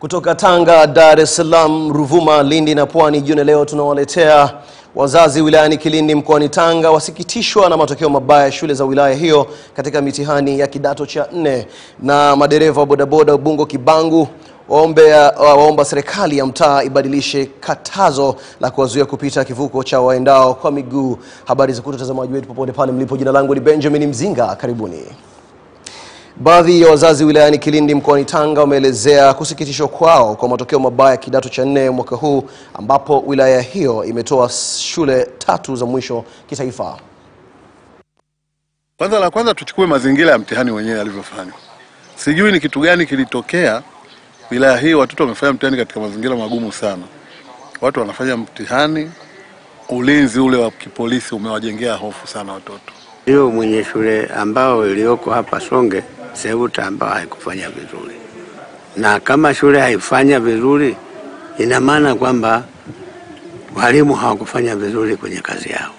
Kutoka Tanga, Dar es Salaam, Ruvuma, Lindi na Pwani, jioni leo tunawaletea wazazi wilayani Kilindi mkoani Tanga wasikitishwa na matokeo mabaya ya shule za wilaya hiyo katika mitihani ya kidato cha 4, na madereva wa bodaboda Ubungo Kibangu waomba serikali ya mtaa ibadilishe katazo la kuwazuia kupita kivuko cha waendao kwa miguu. Habari za kutazamaji wetu popote pale mlipo, jina langu ni Benjamin Mzinga, karibuni. Baadhi ya wazazi wilayani Kilindi mkoani Tanga wameelezea kusikitishwa kwao kwa matokeo mabaya ya kidato cha 4 mwaka huu, ambapo wilaya hiyo imetoa shule 3 za mwisho kitaifa. Kwanza tuchukue mazingira ya mtihani wenyewe alivyofanya. Sijui ni kitu gani kilitokea wilaya hii, watoto wamefanya mtihani katika mazingira magumu sana. Watu wanafanya mtihani, ulinzi ule wa kipolisi umewajengea hofu sana watoto. Hiyo mwenye shule ambao iliyoko hapa Songe Seuta ambao haikufanya vizuri. Na kama shule haifanya vizuri, ina maana kwamba walimu hawakufanya vizuri kwenye kazi yao.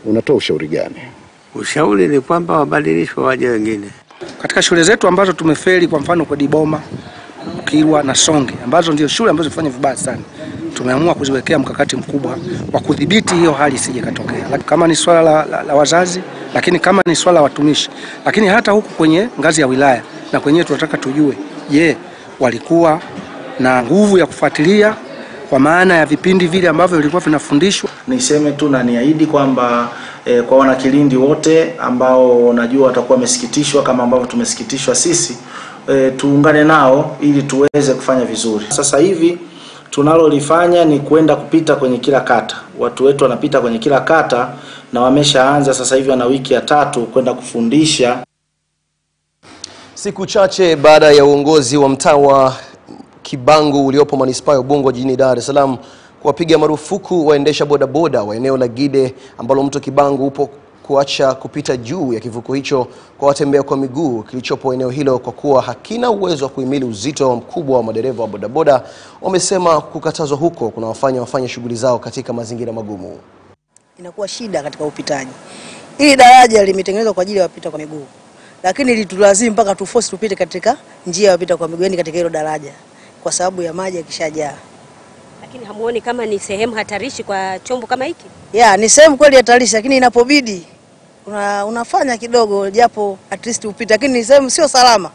Unatoa ushauri gani? Ushauri ni kwamba wabadilishwe waje wengine. Katika shule zetu ambazo tumefeli, kwa mfano kwa Diboma, Kilwa na Songe, ambazo ndio shule ambazo zifanya vibaya sana, tumeamua kuziwekea mkakati mkubwa wa kudhibiti hiyo hali isije katokea. Kama ni swala la wazazi, lakini kama ni swala la watumishi, lakini hata huku kwenye ngazi ya wilaya na kwenyewe tunataka tujue, je, walikuwa na nguvu ya kufuatilia kwa maana ya vipindi vile ambavyo vilikuwa vinafundishwa? Niseme tu na niahidi kwamba kwa wana Kilindi wote ambao najua watakuwa wamesikitishwa kama ambavyo tumesikitishwa sisi, tuungane nao ili tuweze kufanya vizuri. Sasa hivi tunalolifanya ni kwenda kupita kwenye kila kata. Watu wetu wanapita kwenye kila kata na wameshaanza sasa hivi wana wiki ya 3 kwenda kufundisha. Siku chache baada ya uongozi wa mtaa wa Kibangu uliopo manispaa ya Ubungo jijini Dar es Salaam kuwapiga marufuku waendesha bodaboda wa eneo la Gide ambalo mto Kibangu upo kuacha kupita juu ya kivuko hicho kwa watembea kwa miguu kilichopo eneo hilo kwa kuwa hakina uwezo wa kuhimili uzito mkubwa wa madereva wa bodaboda, wamesema kukatazwa huko kuna wafanye shughuli zao katika mazingira magumu. Inakuwa shida katika upitaji. Hili daraja limetengenezwa kwa ajili ya wapita kwa miguu, lakini litulazimu mpaka tuforce tupite katika njia ya wapita kwa miguu, yani katika hilo daraja, kwa sababu ya maji yakishajaa. Lakini hamuoni kama ni sehemu hatarishi kwa chombo kama hiki? Ni sehemu kweli hatarishi, lakini inapobidi unafanya kidogo japo at least upite, lakini ni sehemu sio salama.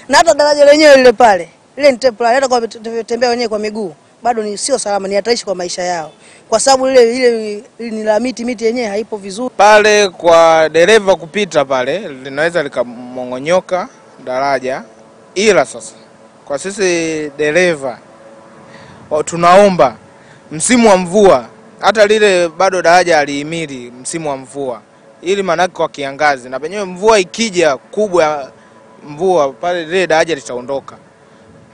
Na hata daraja lenyewe lile pale, ile ni temporary, hata kwa tembea wenyewe kwa miguu bado ni sio salama, ni hatarishi kwa maisha yao. Kwa sababu ile ni la miti yenyewe haipo vizuri. Pale kwa dereva kupita pale linaweza likamongonyoka daraja, ila sasa kwa sisi dereva tunaomba msimu wa mvua, hata lile bado daraja alihimili msimu wa mvua, ili manake kwa kiangazi na penyewe mvua ikija kubwa, mvua pale lile daraja litaondoka.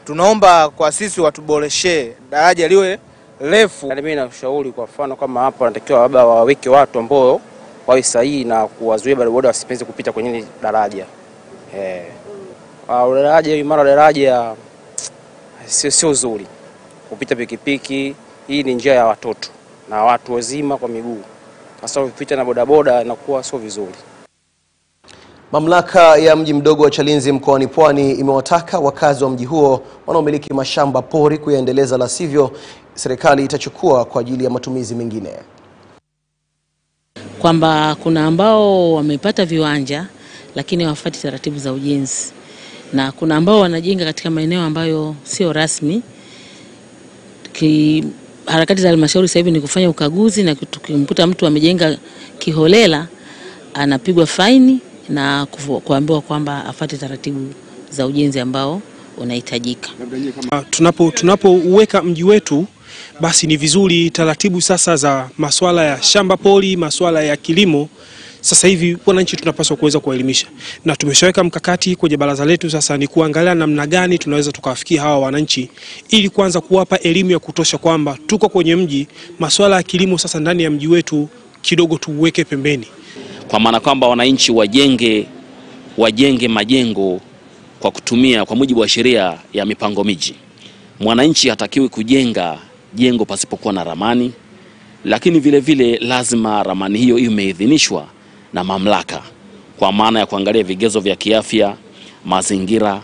Tunaomba kwa sisi watuboreshe daraja liwe refu. Mimi nashauri kwa mfano kama hapa wanatakiwa labda waweke watu ambao wawe sahihi na kuwazuia bodaboda wasipeze kupita kwenye daraja. Daraja sio nzuri kupita pikipiki. Hii ni njia ya watoto na watu wazima kwa miguu. Sasa kupita na bodaboda inakuwa sio vizuri. Mamlaka ya mji mdogo wa Chalinze mkoani Pwani imewataka wakazi wa mji huo wanaomiliki mashamba pori kuyaendeleza, la sivyo serikali itachukua kwa ajili ya matumizi mengine. Kwamba kuna ambao wamepata viwanja lakini hawafuati taratibu za ujenzi, na kuna ambao wanajenga katika maeneo ambayo sio rasmi. Harakati za halmashauri sasa hivi ni kufanya ukaguzi, na tukimkuta mtu amejenga kiholela anapigwa faini na kuambiwa kwamba afuate taratibu za ujenzi ambao unahitajika. Tunapouweka mji wetu, basi ni vizuri taratibu sasa za masuala ya shamba pori, masuala ya kilimo, sasa hivi wananchi tunapaswa kuweza kuelimisha. Na tumeshaweka mkakati kwenye baraza letu sasa ni kuangalia namna gani tunaweza tukawafikia hawa wananchi, ili kwanza kuwapa elimu ya kutosha kwamba tuko kwenye mji, masuala ya kilimo sasa ndani ya mji wetu kidogo tuweke pembeni. Kwa maana kwamba wananchi wajenge majengo kwa mujibu wa sheria ya mipango miji. Mwananchi hatakiwi kujenga jengo pasipokuwa na ramani, lakini vile vile lazima ramani hiyo imeidhinishwa na mamlaka kwa maana ya kuangalia vigezo vya kiafya, mazingira.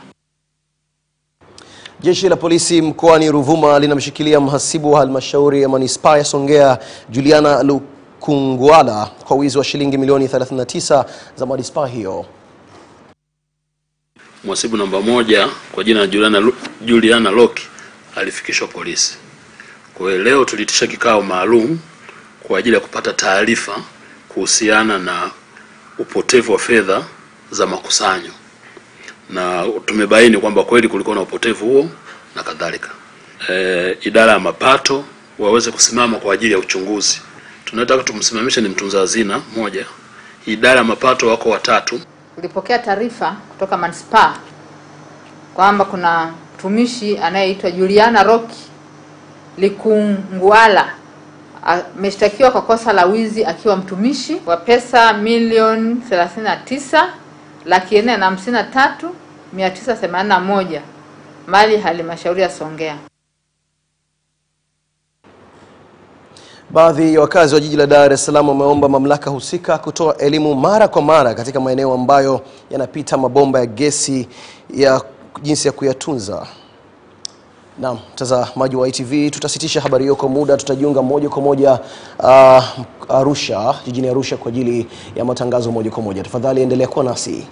Jeshi la polisi mkoani Ruvuma linamshikilia mhasibu wa halmashauri ya manispaa ya Songea Juliana Lukungwala kwa wizi wa shilingi milioni 39 za manispaa hiyo. Mhasibu namba 1 kwa jina Juliana Loki alifikishwa polisi. Kwa hiyo leo tulitisha kikao maalum kwa ajili ya kupata taarifa kuhusiana na upotevu wa fedha za makusanyo. Na tumebaini kwamba kweli kulikuwa na upotevu huo na kadhalika. Idara ya mapato waweze kusimama kwa ajili ya uchunguzi. Tunataka tumsimamishe ni mtunza hazina moja. Idara ya mapato wako 3. Tulipokea taarifa kutoka manispaa kwamba kuna mtumishi anayeitwa Juliana Roki Likungwala ameshtakiwa kwa kosa la wizi akiwa mtumishi wa pesa milioni 39,453,981 mali halmashauri ya Songea. Baadhi ya wakazi wa jiji la Dar es Salaam wameomba mamlaka husika kutoa elimu mara kwa mara katika maeneo ambayo yanapita mabomba ya gesi ya jinsi ya kuyatunza. Naam, mtazamaji wa ITV, tutasitisha habari hiyo kwa muda, tutajiunga moja kwa moja Arusha, jijini Arusha kwa ajili ya matangazo moja kwa moja. Tafadhali endelea kuwa nasi.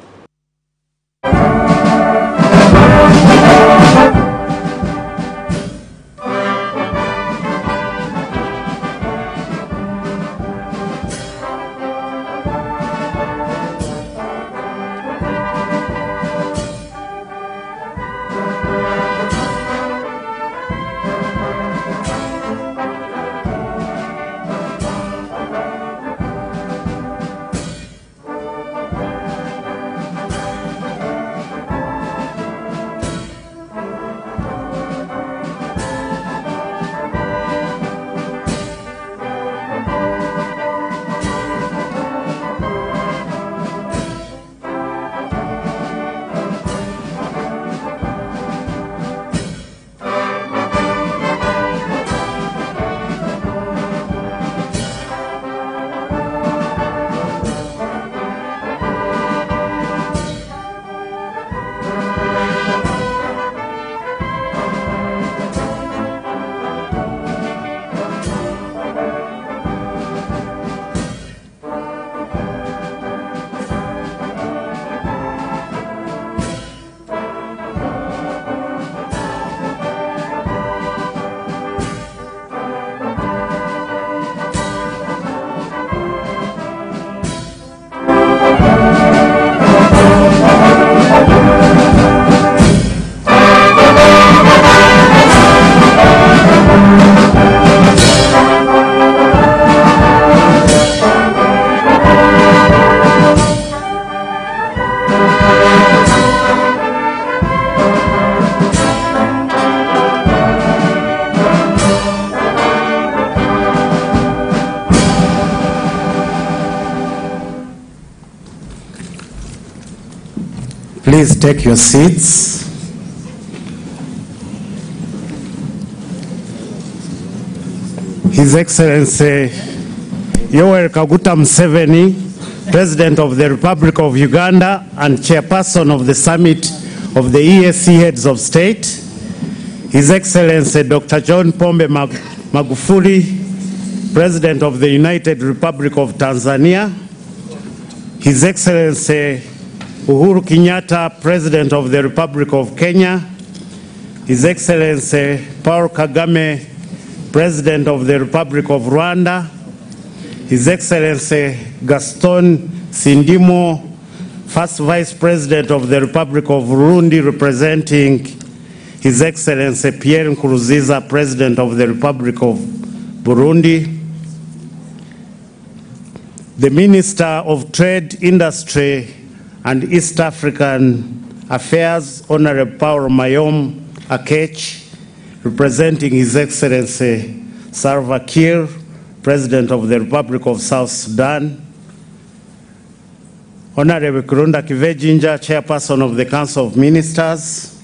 Please take your seats. His Excellency Yoweri Kaguta Museveni, President of the Republic of Uganda and Chairperson of the Summit of the EAC Heads of State, His Excellency Dr. John Pombe Magufuli, President of the United Republic of Tanzania, His Excellency Uhuru Kenyatta, President of the Republic of Kenya, His Excellency Paul Kagame, President of the Republic of Rwanda, His Excellency Gaston Sindimo, First Vice President of the Republic of Burundi, representing His Excellency Pierre Nkurunziza, President of the Republic of Burundi, the Minister of Trade, Industry and East African Affairs, Honorable Paul Mayom Akech, representing His Excellency Salva Kiir, President of the Republic of South Sudan, Honorable Kurunda Kivejinja, Chairperson of the Council of Ministers,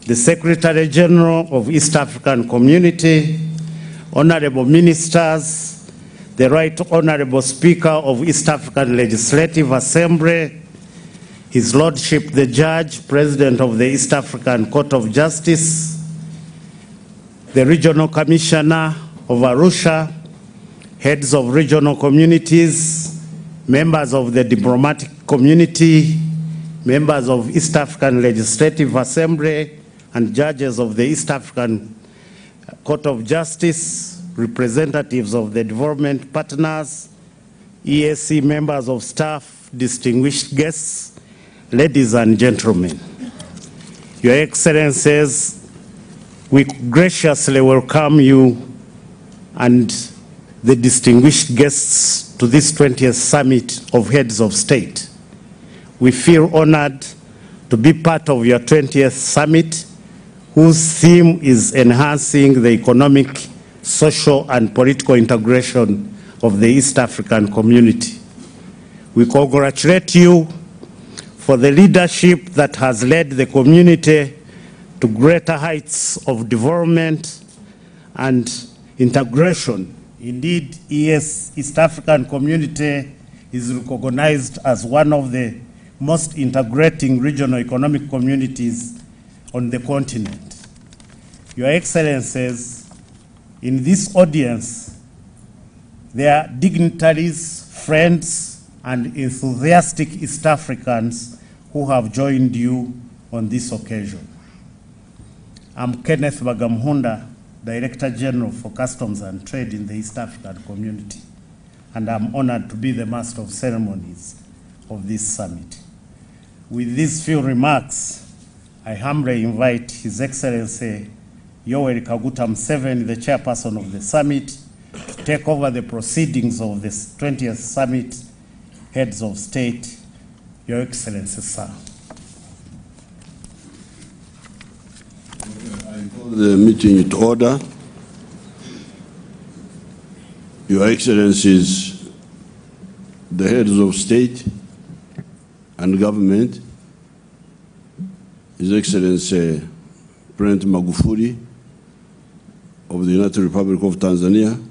the Secretary General of East African Community, Honorable Ministers, the Right Honorable Speaker of East African Legislative Assembly, His Lordship the Judge, President of the East African Court of Justice, the Regional Commissioner of Arusha, heads of regional communities, members of the diplomatic community, members of East African Legislative Assembly, and judges of the East African Court of Justice, representatives of the development partners, EAC members of staff, distinguished guests, ladies and gentlemen. Your Excellencies, we graciously welcome you and the distinguished guests to this 20th Summit of Heads of State. We feel honored to be part of your 20th Summit, whose theme is enhancing the economic, social, and political integration of the East African community. We congratulate you for the leadership that has led the community to greater heights of development and integration. Indeed, East African community is recognized as one of the most integrating regional economic communities on the continent. Your Excellencies, in this audience, there are dignitaries, friends, and enthusiastic East Africans who have joined you on this occasion. I'm Kenneth Bagamhunda, Director General for Customs and Trade in the East African community, and I'm honored to be the Master of Ceremonies of this summit. With these few remarks, I humbly invite His Excellency Yoweri Kaguta Museveni, the Chairperson of the summit, to take over the proceedings of this 20th Summit Heads of State. Your Excellency, sir. I call the meeting to order. Your Excellencies, the heads of state and government, His Excellency President Magufuli of the United Republic of Tanzania,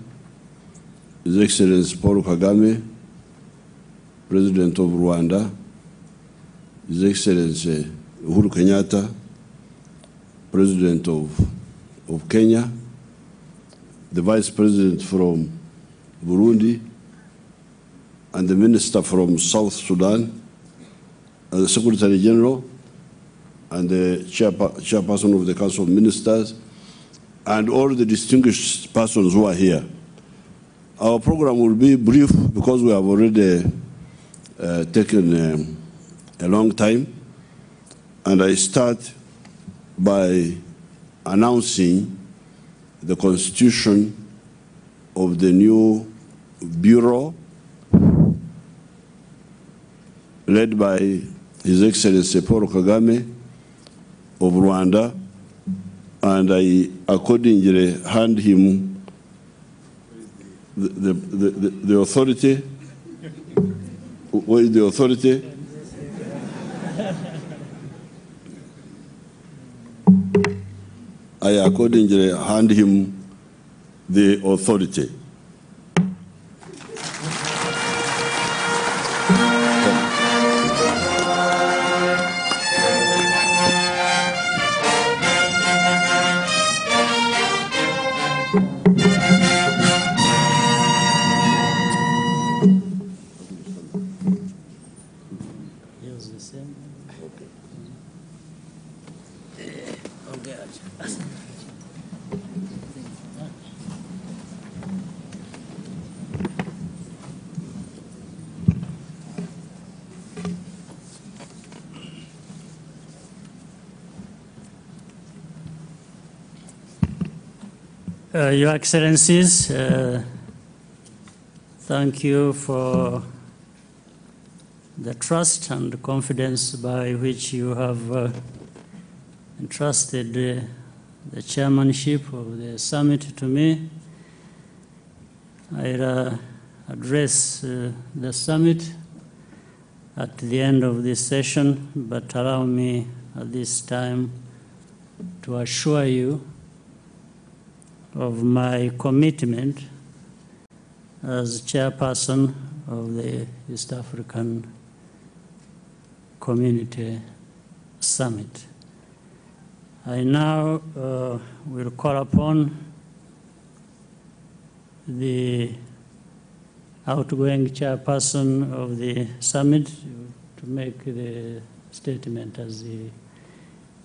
His Excellency Paul Kagame, President of Rwanda, His Excellency Uhuru Kenyatta, President of Kenya, the Vice President from Burundi, and the Minister from South Sudan, and the Secretary General, and the Chairperson of the Council of Ministers, and all the distinguished persons who are here. Our program will be brief because we have already taken a long time, and I start by announcing the constitution of the new bureau led by His Excellency Paul Kagame of Rwanda, and I accordingly hand him the authority. What is the authority? I accordingly hand him the authority. Your Excellencies, thank you for the trust and confidence by which you have entrusted the chairmanship of the summit to me. I'll address the summit at the end of this session, but allow me at this time to assure you of my commitment as chairperson of the East African Community Summit. I now will call upon the outgoing chairperson of the summit to make the statement as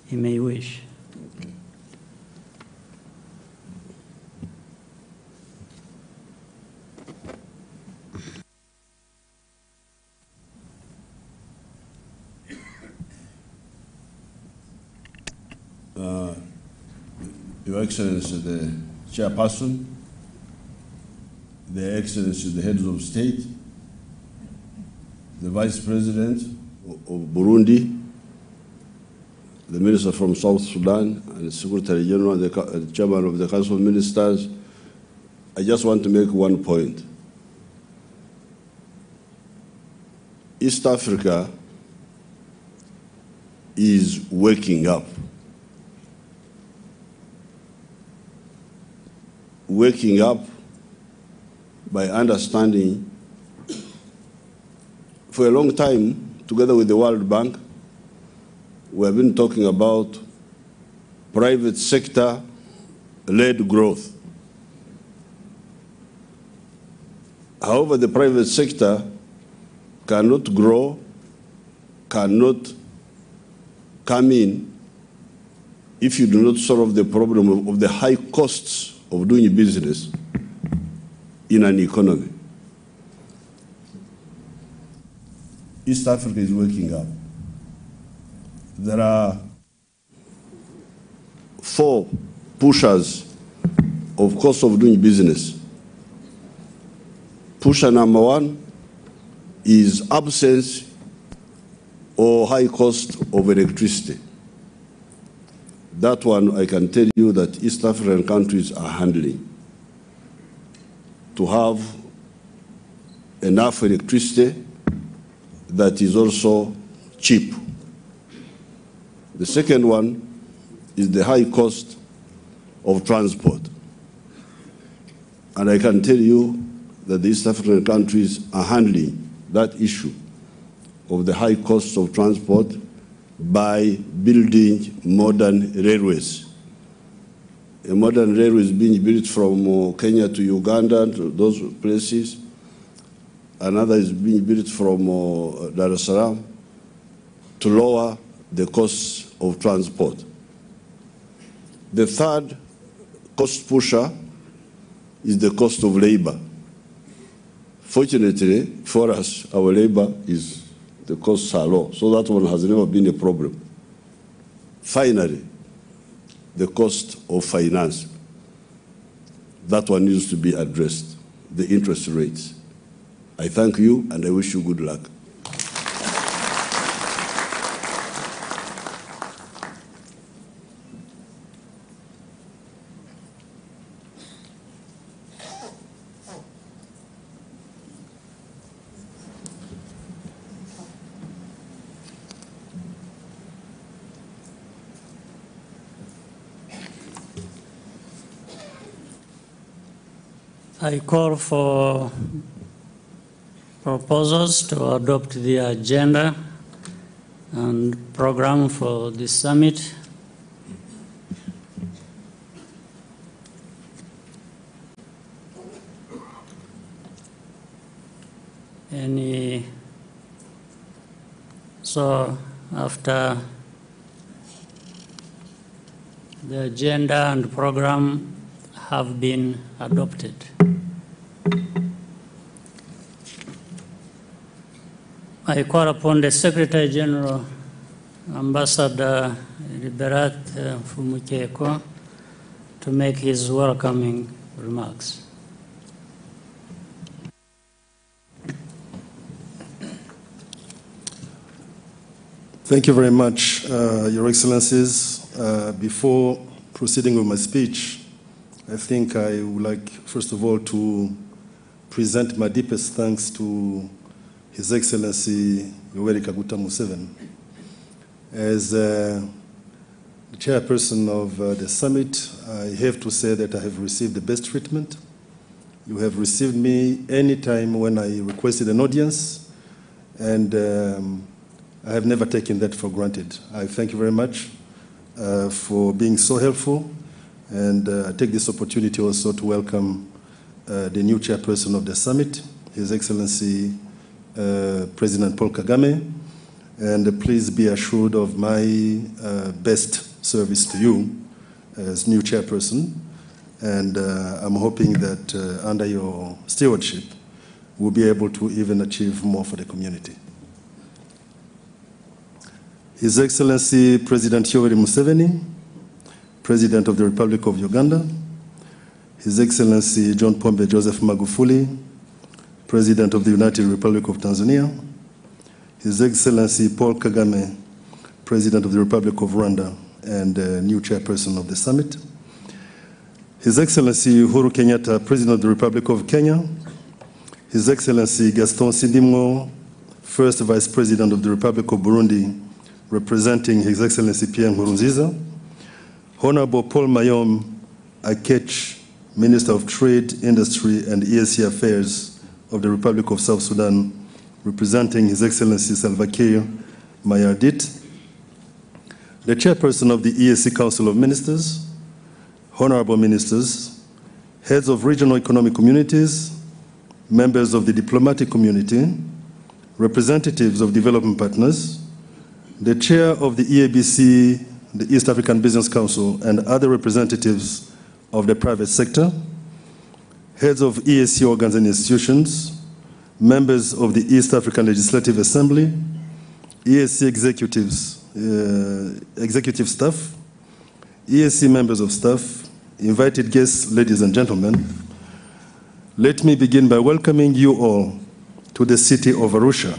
he may wish. Your Excellency, the Chairperson, Their Excellency, the heads of state, the Vice President of Burundi, the Minister from South Sudan, and the Secretary General, the Chairman of the Council of Ministers, I just want to make one point. East Africa is waking up. Waking up by understanding for a long time, together with the World Bank, we have been talking about private sector-led growth. However, the private sector cannot grow, cannot come in if you do not solve the problem of the high costs of doing business in an economy. East Africa is waking up. There are 4 pushers of cost of doing business. Pusher number 1 is absence or high cost of electricity. That one, I can tell you that East African countries are handling. To have enough electricity that is also cheap. The second one is the high cost of transport. And I can tell you that the East African countries are handling that issue of the high cost of transport by building modern railways. A modern railway is being built from Kenya to Uganda, to those places. Another is being built from Dar es Salaam to lower the cost of transport. The third cost pusher is the cost of labor. Fortunately for us, our labor is, the costs are low, so that one has never been a problem. Finally, the cost of finance. That one needs to be addressed, the interest rates. I thank you and I wish you good luck. I call for proposals to adopt the agenda and program for the summit. So after the agenda and program have been adopted, I call upon the Secretary General, Ambassador Liberat Fumukeko, to make his welcoming remarks. Thank you very much, Your Excellencies. Before proceeding with my speech, I think I would like, first of all, to present my deepest thanks to His Excellency Yoweri Kaguta Museveni. As the chairperson of the summit, I have to say that I have received the best treatment. You have received me anytime when I requested an audience, and I have never taken that for granted. I thank you very much. for being so helpful. And I take this opportunity also to welcome the new chairperson of the summit, His Excellency President Paul Kagame. And please be assured of my best service to you as new chairperson. And I'm hoping that under your stewardship, we'll be able to even achieve more for the community. His Excellency President Yoweri Museveni, President of the Republic of Uganda, His Excellency John Pombe Joseph Magufuli, President of the United Republic of Tanzania, His Excellency Paul Kagame, President of the Republic of Rwanda and new chairperson of the summit, His Excellency Uhuru Kenyatta, President of the Republic of Kenya, His Excellency Gaston Sindimwo, First Vice President of the Republic of Burundi, representing His Excellency Pierre Nkurunziza, Honorable Paul Mayom Akech, Minister of Trade, Industry and EAC Affairs of the Republic of South Sudan, representing His Excellency Salva Kiir Mayardit, the Chairperson of the EAC Council of Ministers, Honorable Ministers, Heads of Regional Economic Communities, members of the diplomatic community, representatives of development partners, the Chair of the EABC, the East African Business Council, and other representatives of the private sector, heads of EAC organs and institutions, members of the East African Legislative Assembly, EAC executives, executive staff, EAC members of staff, invited guests, ladies and gentlemen, let me begin by welcoming you all to the city of Arusha,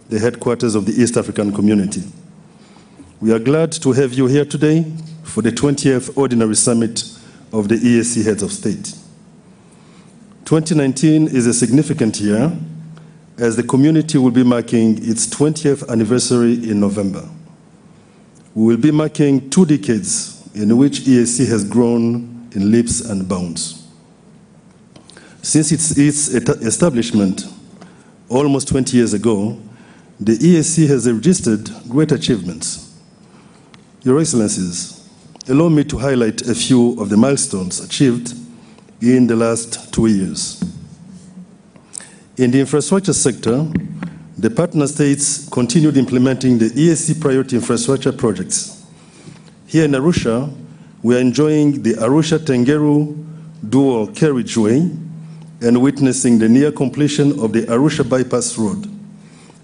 the headquarters of the East African Community. We are glad to have you here today for the 20th Ordinary Summit of the EAC Heads of State. 2019 is a significant year as the community will be marking its 20th anniversary in November. We will be marking 2 decades in which EAC has grown in leaps and bounds. Since its establishment almost 20 years ago, the EAC has registered great achievements. Your Excellencies, allow me to highlight a few of the milestones achieved in the last 2 years. In the infrastructure sector, the partner states continued implementing the EAC priority infrastructure projects. Here in Arusha, we are enjoying the Arusha-Tengeru dual carriageway and witnessing the near completion of the Arusha Bypass Road.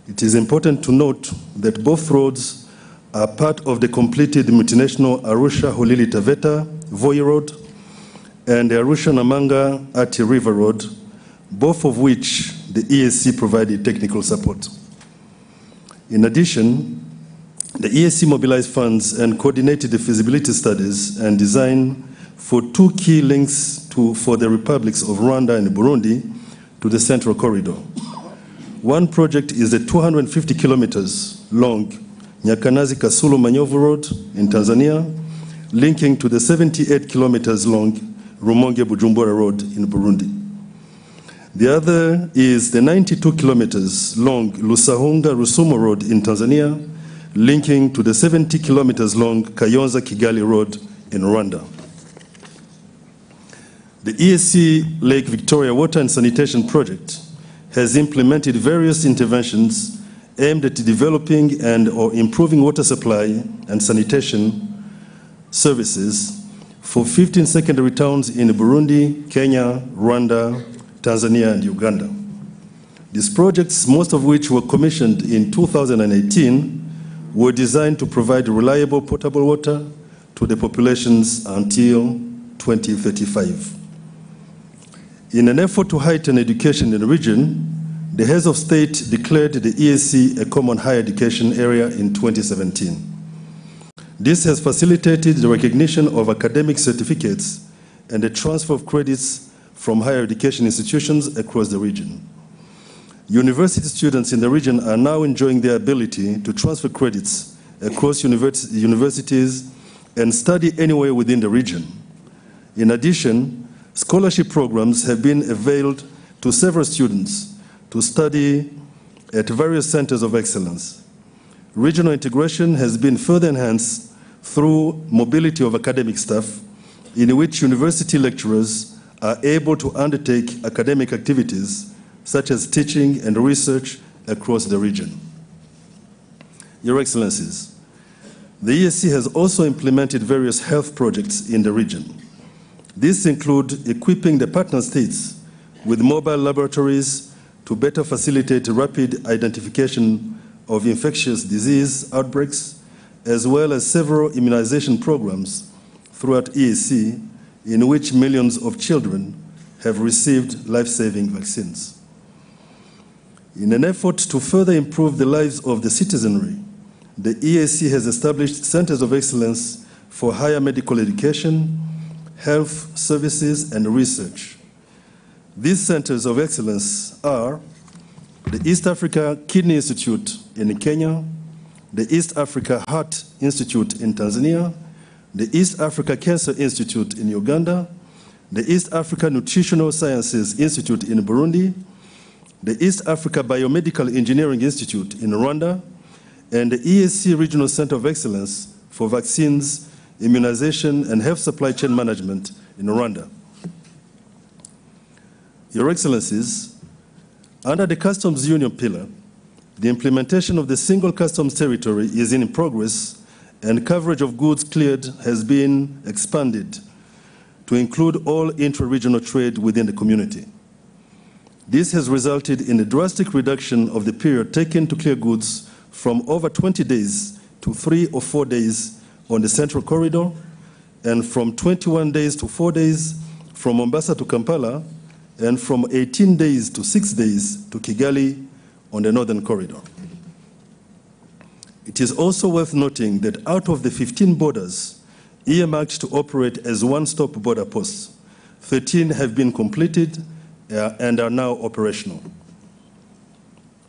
It is important to note that both roads are part of the completed multinational Arusha-Holili-Taveta Voi Road and the Arusha-Namanga-Ati River Road, both of which the EAC provided technical support. In addition, the EAC mobilized funds and coordinated the feasibility studies and design for 2 key links for the republics of Rwanda and Burundi to the Central Corridor. One project is the 250 kilometers long Nyakanazi-Kasulu Manyovu Road in Tanzania, linking to the 78 kilometers long Rumonge-Bujumbura Road in Burundi. The other is the 92 kilometers long Lusahunga-Rusumo Road in Tanzania, linking to the 70 kilometers long Kayonza-Kigali Road in Rwanda. The EAC Lake Victoria Water and Sanitation Project has implemented various interventions aimed at developing and or improving water supply and sanitation services for 15 secondary towns in Burundi, Kenya, Rwanda, Tanzania, and Uganda. These projects, most of which were commissioned in 2018, were designed to provide reliable potable water to the populations until 2035. In an effort to heighten education in the region, the heads of state declared the EAC a common higher education area in 2017. This has facilitated the recognition of academic certificates and the transfer of credits from higher education institutions across the region. University students in the region are now enjoying the ability to transfer credits across universities and study anywhere within the region. In addition, scholarship programs have been availed to several students to study at various centers of excellence. Regional integration has been further enhanced through mobility of academic staff, in which university lecturers are able to undertake academic activities such as teaching and research across the region. Your Excellencies, the EAC has also implemented various health projects in the region. These include equipping the partner states with mobile laboratories to better facilitate rapid identification of infectious disease outbreaks, as well as several immunization programs throughout EAC, in which millions of children have received life-saving vaccines. In an effort to further improve the lives of the citizenry, the EAC has established centers of excellence for higher medical education, health services, and research. These centers of excellence are the East Africa Kidney Institute in Kenya, the East Africa Heart Institute in Tanzania, the East Africa Cancer Institute in Uganda, the East Africa Nutritional Sciences Institute in Burundi, the East Africa Biomedical Engineering Institute in Rwanda, and the EAC Regional Center of Excellence for Vaccines, Immunization, and Health Supply Chain Management in Rwanda. Your Excellencies, under the Customs Union pillar, the implementation of the single customs territory is in progress, and coverage of goods cleared has been expanded to include all intra-regional trade within the community. This has resulted in a drastic reduction of the period taken to clear goods from over 20 days to 3 or 4 days on the Central Corridor, and from 21 days to 4 days from Mombasa to Kampala, and from 18 days to 6 days to Kigali on the Northern Corridor. It is also worth noting that out of the 15 borders earmarked to operate as one-stop border posts, 13 have been completed and are now operational.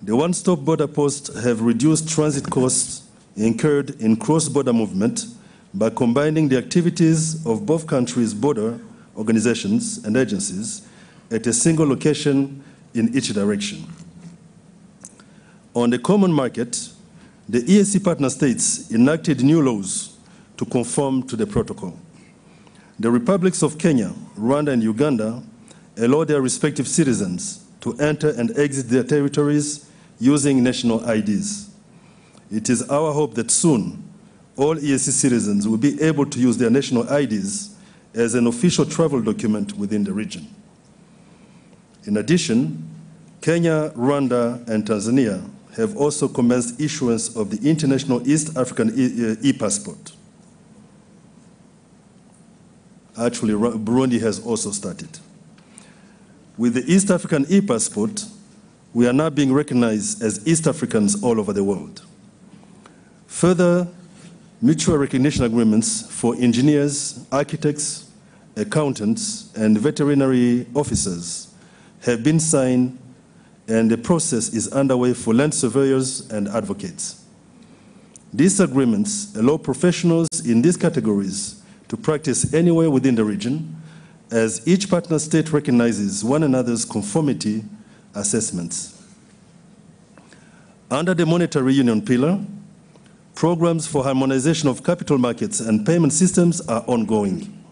The one-stop border posts have reduced transit costs incurred in cross-border movement by combining the activities of both countries' border organizations and agencies at a single location in each direction. On the common market, the EAC partner states enacted new laws to conform to the protocol. The republics of Kenya, Rwanda, and Uganda allow their respective citizens to enter and exit their territories using national IDs. It is our hope that soon all EAC citizens will be able to use their national IDs as an official travel document within the region. In addition, Kenya, Rwanda, and Tanzania have also commenced issuance of the International East African e-passport. Actually, Burundi has also started. With the East African e-passport, we are now being recognized as East Africans all over the world. Further, mutual recognition agreements for engineers, architects, accountants, and veterinary officers have been signed, and the process is underway for land surveyors and advocates. These agreements allow professionals in these categories to practice anywhere within the region, as each partner state recognizes one another's conformity assessments. Under the monetary union pillar, programs for harmonization of capital markets and payment systems are ongoing.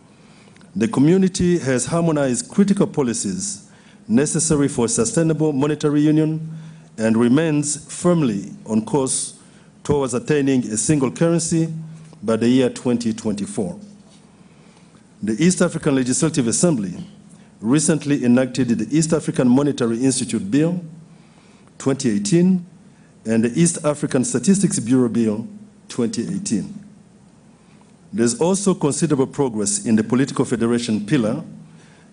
The community has harmonized critical policies necessary for sustainable monetary union and remains firmly on course towards attaining a single currency by the year 2024. The East African Legislative Assembly recently enacted the East African Monetary Institute Bill 2018 and the East African Statistics Bureau Bill 2018. There's also considerable progress in the political federation pillar,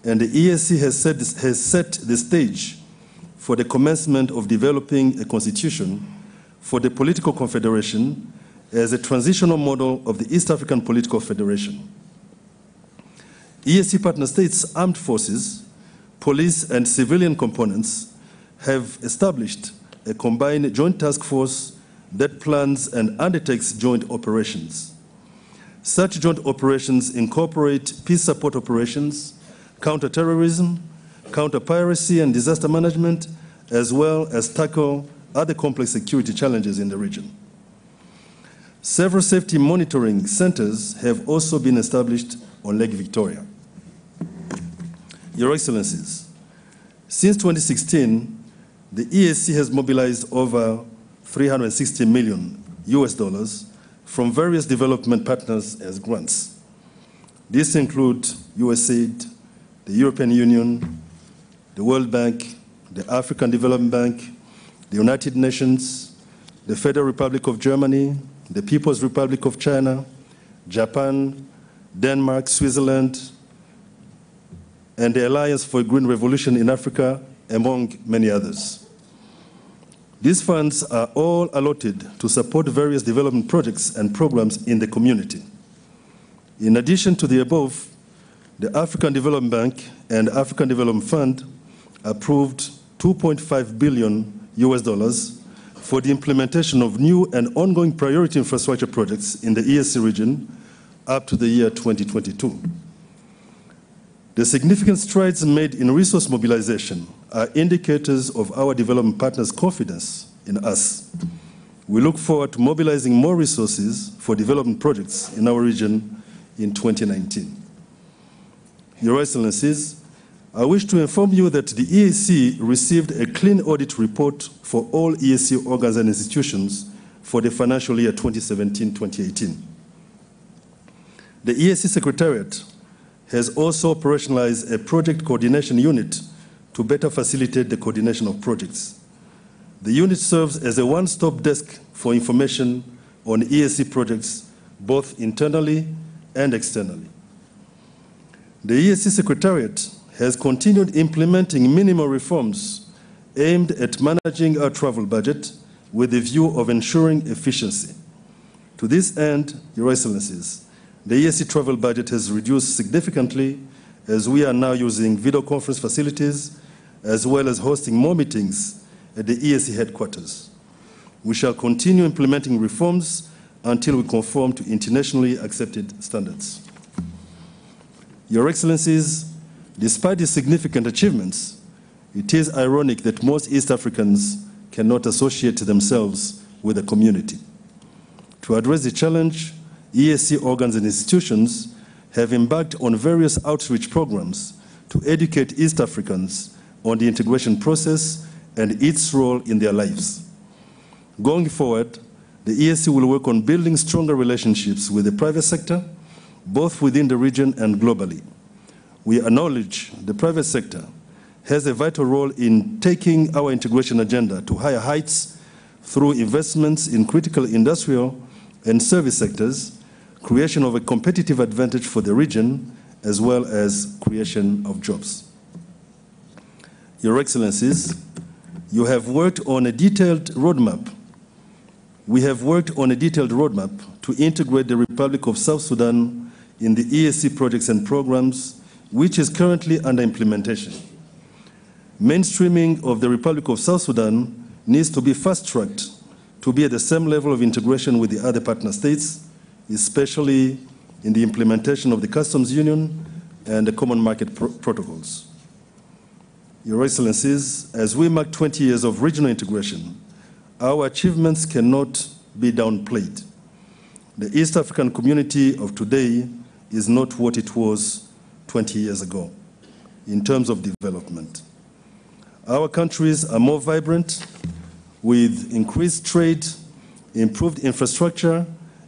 and the EAC has set the stage for the commencement of developing a constitution for the political confederation as a transitional model of the East African Political Federation. EAC partner states' armed forces, police, and civilian components have established a combined joint task force that plans and undertakes joint operations. Such joint operations incorporate peace support operations, counter-terrorism, counter-piracy and disaster management, as well as tackle other complex security challenges in the region. Several safety monitoring centers have also been established on Lake Victoria. Your Excellencies, since 2016, the EAC has mobilized over $360 million from various development partners as grants. These include USAID, the European Union, the World Bank, the African Development Bank, the United Nations, the Federal Republic of Germany, the People's Republic of China, Japan, Denmark, Switzerland, and the Alliance for a Green Revolution in Africa, among many others. These funds are all allotted to support various development projects and programs in the community. In addition to the above, the African Development Bank and African Development Fund approved $2.5 billion for the implementation of new and ongoing priority infrastructure projects in the EAC region up to the year 2022. The significant strides made in resource mobilization are indicators of our development partners' confidence in us. We look forward to mobilizing more resources for development projects in our region in 2019. Your Excellencies, I wish to inform you that the EAC received a clean audit report for all EAC organs and institutions for the financial year 2017-2018. The EAC Secretariat has also operationalized a project coordination unit to better facilitate the coordination of projects. The unit serves as a one-stop desk for information on EAC projects, both internally and externally. The EAC Secretariat has continued implementing minimal reforms aimed at managing our travel budget with the view of ensuring efficiency. To this end, Your Excellencies, the EAC travel budget has reduced significantly as we are now using video conference facilities as well as hosting more meetings at the EAC headquarters. We shall continue implementing reforms until we conform to internationally accepted standards. Your Excellencies, despite these significant achievements, it is ironic that most East Africans cannot associate themselves with the community. To address the challenge, EAC organs and institutions have embarked on various outreach programs to educate East Africans on the integration process and its role in their lives. Going forward, the EAC will work on building stronger relationships with the private sector, both within the region and globally. We acknowledge the private sector has a vital role in taking our integration agenda to higher heights through investments in critical industrial and service sectors, creation of a competitive advantage for the region, as well as creation of jobs. Your Excellencies, you have worked on a detailed roadmap. We have worked on a detailed roadmap to integrate the Republic of South Sudan in the EAC projects and programs, which is currently under implementation. Mainstreaming of the Republic of South Sudan needs to be fast-tracked to be at the same level of integration with the other partner states, especially in the implementation of the customs union and the common market protocols. Your Excellencies, as we mark 20 years of regional integration, our achievements cannot be downplayed. The East African community of today is not what it was 20 years ago in terms of development. Our countries are more vibrant with increased trade, improved infrastructure,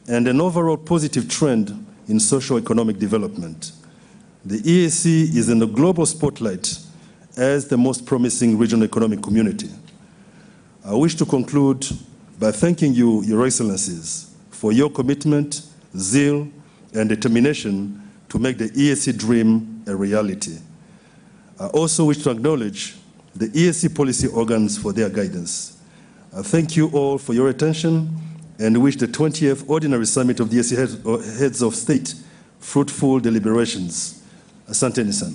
and an overall positive trend in socio-economic development. The EAC is in the global spotlight as the most promising regional economic community. I wish to conclude by thanking you, Your Excellencies, for your commitment, zeal, and determination to make the EAC dream a reality. I also wish to acknowledge the EAC policy organs for their guidance. I thank you all for your attention and wish the 20th Ordinary Summit of the EAC Heads of State fruitful deliberations. Asante sana.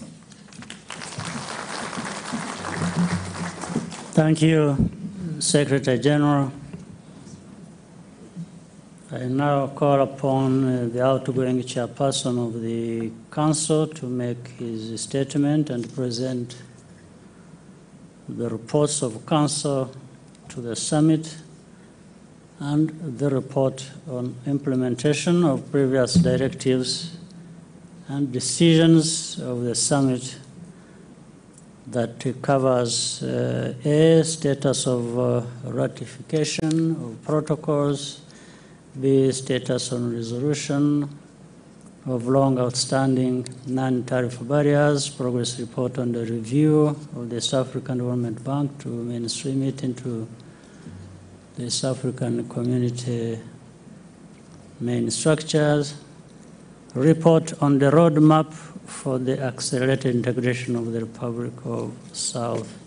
Thank you, Secretary General. I now call upon the outgoing Chairperson of the Council to make his statement and present the reports of Council to the Summit. and the report on implementation of previous directives and decisions of the summit that covers A, status of ratification of protocols, B, status on resolution of long outstanding non-tariff barriers, progress report on the review of the East African Development Bank to mainstream it into the East African Community main structures, report on the roadmap for the accelerated integration of the Republic of South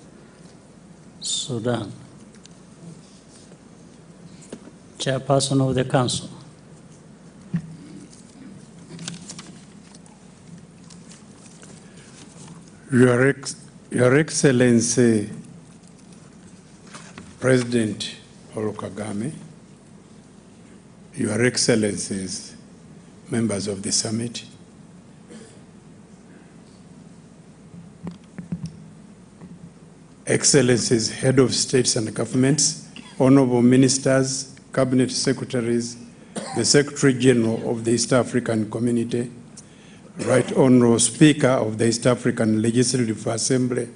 Sudan. Chairperson of the Council. Your Excellency, President Paul Kagame, Your Excellencies, members of the summit, Excellencies, Head of States and Governments, Honorable Ministers, Cabinet Secretaries, the Secretary General of the East African Community, Right Honorable Speaker of the East African Legislative Assembly,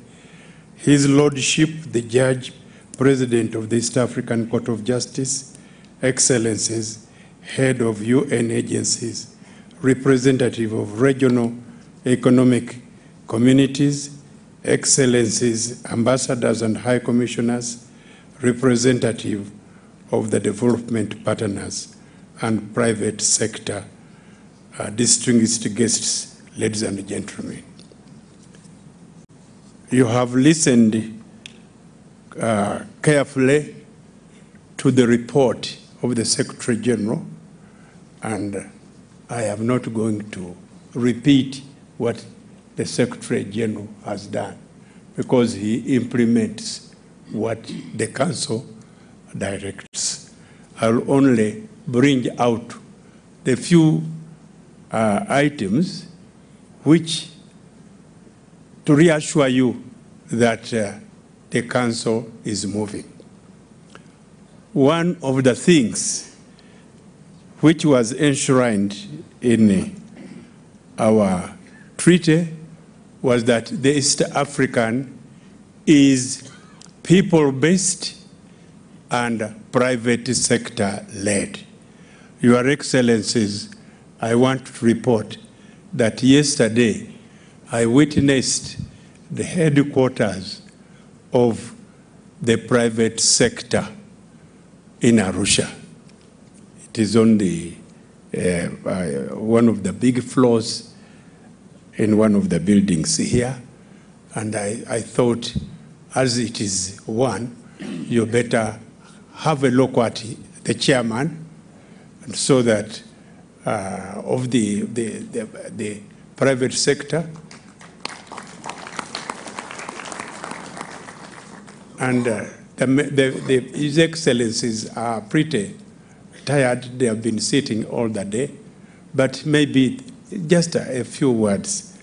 His Lordship, the Judge, President of the East African Court of Justice, Excellencies, Head of UN agencies, Representative of regional economic communities, Excellencies, Ambassadors and High Commissioners, Representative of the development partners and private sector, distinguished guests, ladies and gentlemen. You have listened carefully to the report of the Secretary General, and I am not going to repeat what the Secretary General has done, because he implements what the Council directs. I'll only bring out the few items which to reassure you that the Council is moving. One of the things which was enshrined in our treaty was that the East African is people-based and private sector-led. Your Excellencies, I want to report that yesterday I witnessed the headquarters of the private sector in Arusha. It is on the one of the big floors in one of the buildings here, and I thought, as it is one, you better have a look at the chairman, and so that of the private sector, and His Excellencies are pretty tired. They have been sitting all the day, but maybe just a few words,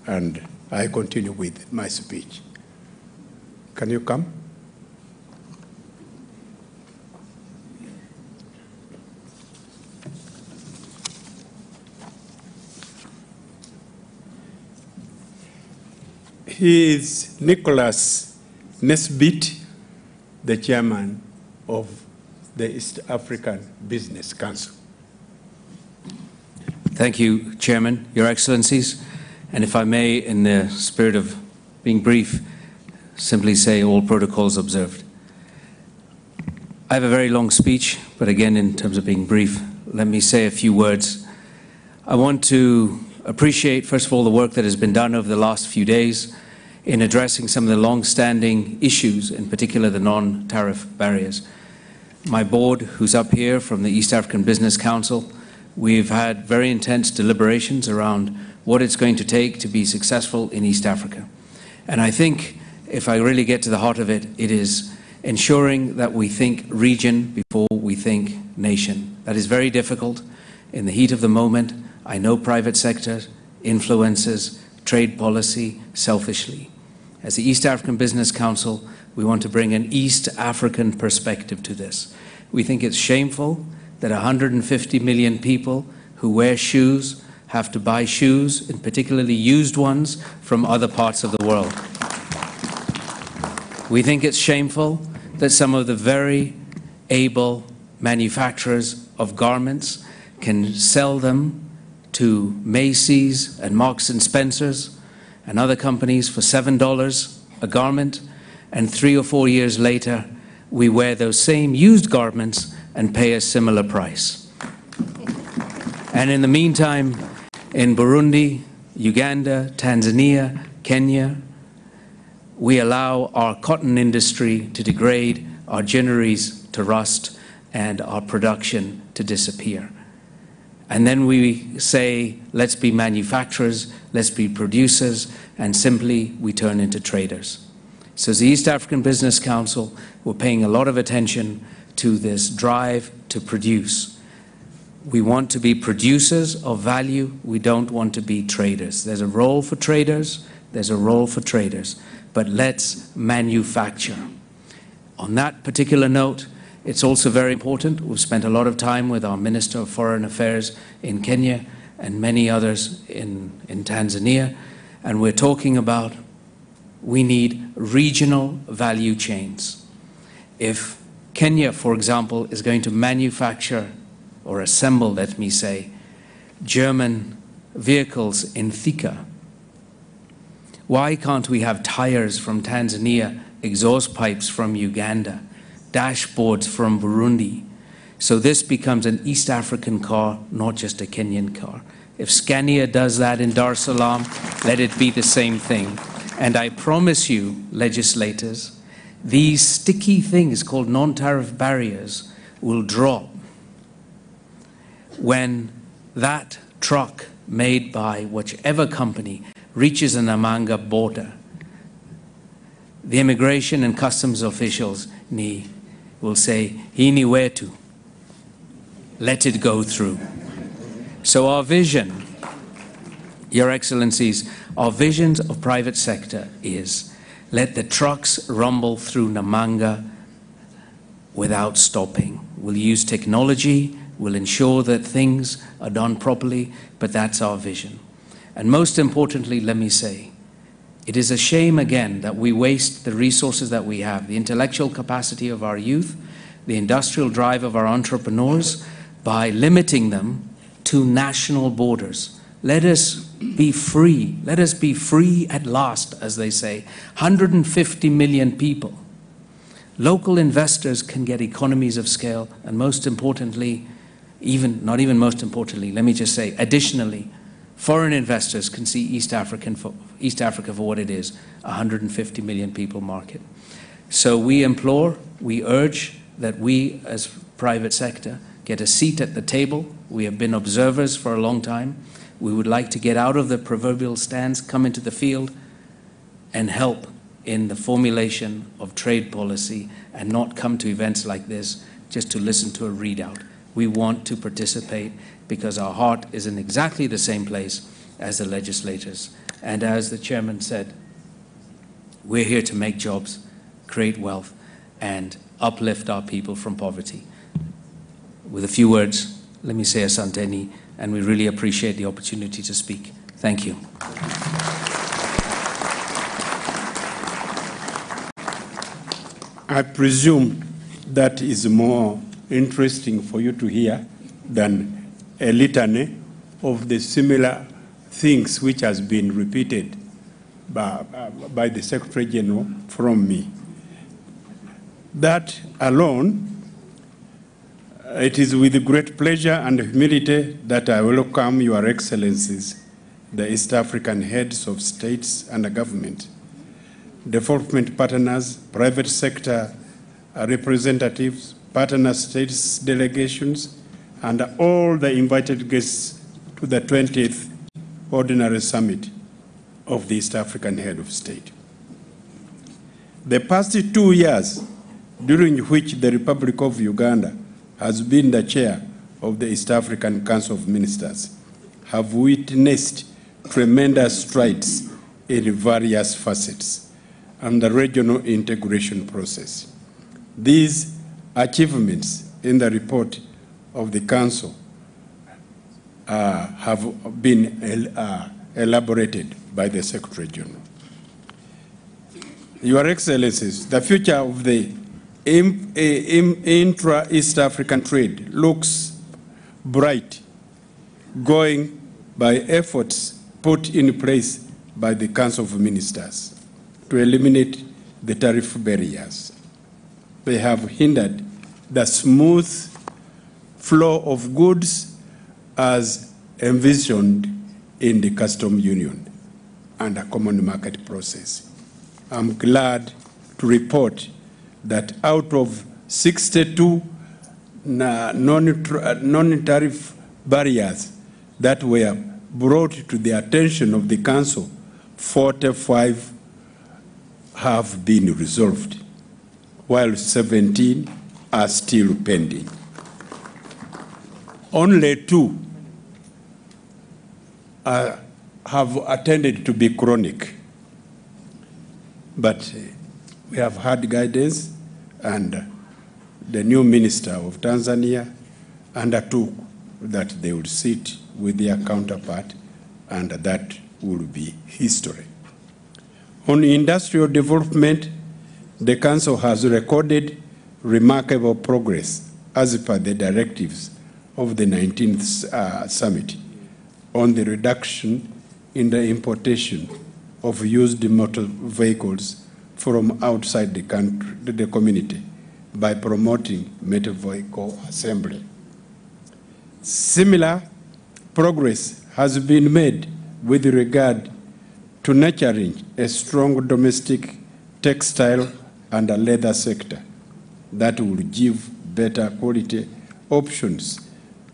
and I continue with my speech. Can you come? He is Nicholas Nesbitt, the chairman of the East African Business Council. Thank you, Chairman, Your Excellencies. And if I may, in the spirit of being brief, simply say all protocols observed. I have a very long speech, but again, in terms of being brief, let me say a few words. I want to appreciate, first of all, the work that has been done over the last few days in addressing some of the long-standing issues, in particular the non-tariff barriers. My board, who's up here from the East African Business Council, we've had very intense deliberations around what it's going to take to be successful in East Africa. And I think, if I really get to the heart of it, it is ensuring that we think region before we think nation. That is very difficult in the heat of the moment. I know private sector influences trade policy selfishly. As the East African Business Council, we want to bring an East African perspective to this. We think it's shameful that 150 million people who wear shoes have to buy shoes, and particularly used ones, from other parts of the world. We think it's shameful that some of the very able manufacturers of garments can sell them to Macy's and Marks and Spencer's and other companies for $7 a garment, and 3 or 4 years later we wear those same used garments and pay a similar price. And in the meantime, in Burundi, Uganda, Tanzania, Kenya, we allow our cotton industry to degrade, our ginneries to rust, and our production to disappear. And then we say, let's be manufacturers, let's be producers, and simply we turn into traders. So as the East African Business Council, we're paying a lot of attention to this drive to produce. We want to be producers of value. We don't want to be traders. There's a role for traders. There's a role for traders. But let's manufacture. On that particular note, it's also very important. We've spent a lot of time with our Minister of Foreign Affairs in Kenya and many others in Tanzania. And we're talking about we need regional value chains. If Kenya, for example, is going to manufacture or assemble, let me say, German vehicles in Thika, why can't we have tires from Tanzania, exhaust pipes from Uganda, dashboards from Burundi? So this becomes an East African car, not just a Kenyan car. If Scania does that in Dar es Salaam, let it be the same thing. And I promise you, legislators, these sticky things called non-tariff barriers will drop when that truck made by whichever company reaches an Namanga border. The immigration and customs officials will say, "Hii ni wetu." Let it go through. So our vision, Your Excellencies, our visions of private sector is let the trucks rumble through Namanga without stopping. We'll use technology, we'll ensure that things are done properly, but that's our vision. And most importantly, let me say, it is a shame again that we waste the resources that we have, the intellectual capacity of our youth, the industrial drive of our entrepreneurs, by limiting them to national borders. Let us be free. Let us be free at last, as they say. 150 million people. Local investors can get economies of scale, and most importantly, not even most importantly, let me just say, additionally, foreign investors can see East Africa for what it is, a 150 million people market. So we implore, we urge that we as private sector get a seat at the table. We have been observers for a long time. We would like to get out of the proverbial stands, come into the field, and help in the formulation of trade policy, and not come to events like this just to listen to a readout. We want to participate because our heart is in exactly the same place as the legislators. And as the chairman said, we're here to make jobs, create wealth, and uplift our people from poverty. With a few words, let me say asanteni, and we really appreciate the opportunity to speak. Thank you. I presume that is more interesting for you to hear than a litany of the similar things which has been repeated by the Secretary General from me. That alone, it is with great pleasure and humility that I welcome Your Excellencies, the East African heads of states and government, development partners, private sector representatives, partner states delegations, and all the invited guests to the 20th Ordinary Summit of the East African Head of State. The past 2 years, during which the Republic of Uganda has been the chair of the East African Council of Ministers, have witnessed tremendous strides in various facets and the regional integration process. These achievements in the report of the Council have been elaborated by the Secretary General. Your Excellencies, the future of the intra-East African trade looks bright, going by efforts put in place by the Council of Ministers to eliminate the tariff barriers. They have hindered the smooth flow of goods as envisioned in the Customs Union and a common market process. I'm glad to report that out of 62 non-tariff barriers that were brought to the attention of the Council, 45 have been resolved, while 17 are still pending. Only 2 have attended to be chronic. But we have had guidance, and the new Minister of Tanzania undertook that they would sit with their counterpart, and that will be history. On industrial development, the Council has recorded remarkable progress as per the directives of the 19th Summit on the reduction in the importation of used motor vehicles from outside the country, the community, by promoting motor vehicle assembly. Similar progress has been made with regard to nurturing a strong domestic textile and a leather sector that will give better quality options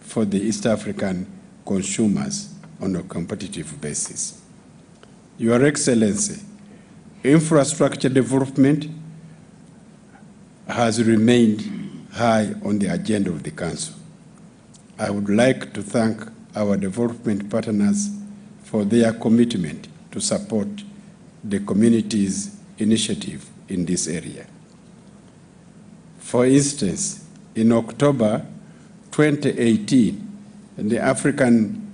for the East African consumers on a competitive basis. Your Excellency, infrastructure development has remained high on the agenda of the Council. I would like to thank our development partners for their commitment to support the community's initiative in this area. For instance, in October 2018, the African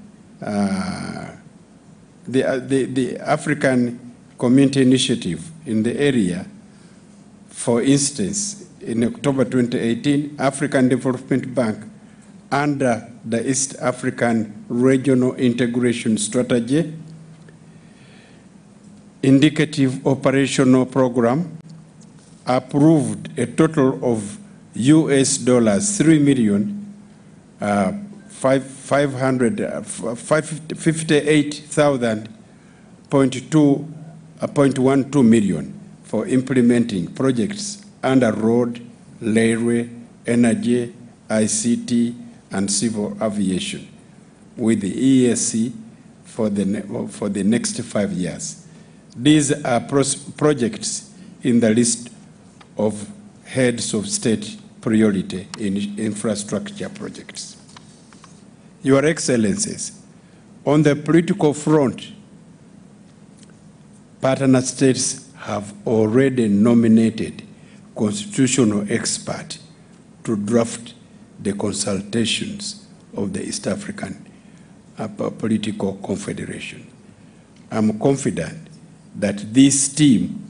Community Initiative in the area, for instance, in October 2018, African Development Bank, under the East African Regional Integration Strategy, Indicative Operational Program, approved a total of $558,000.12 million for implementing projects under road, railway, energy, ICT, and civil aviation with the EAC for the next 5 years. These are projects in the list of heads of state priority in infrastructure projects. Your Excellencies, on the political front, partner states have already nominated constitutional experts to draft the consultations of the East African Political Confederation. I'm confident that this team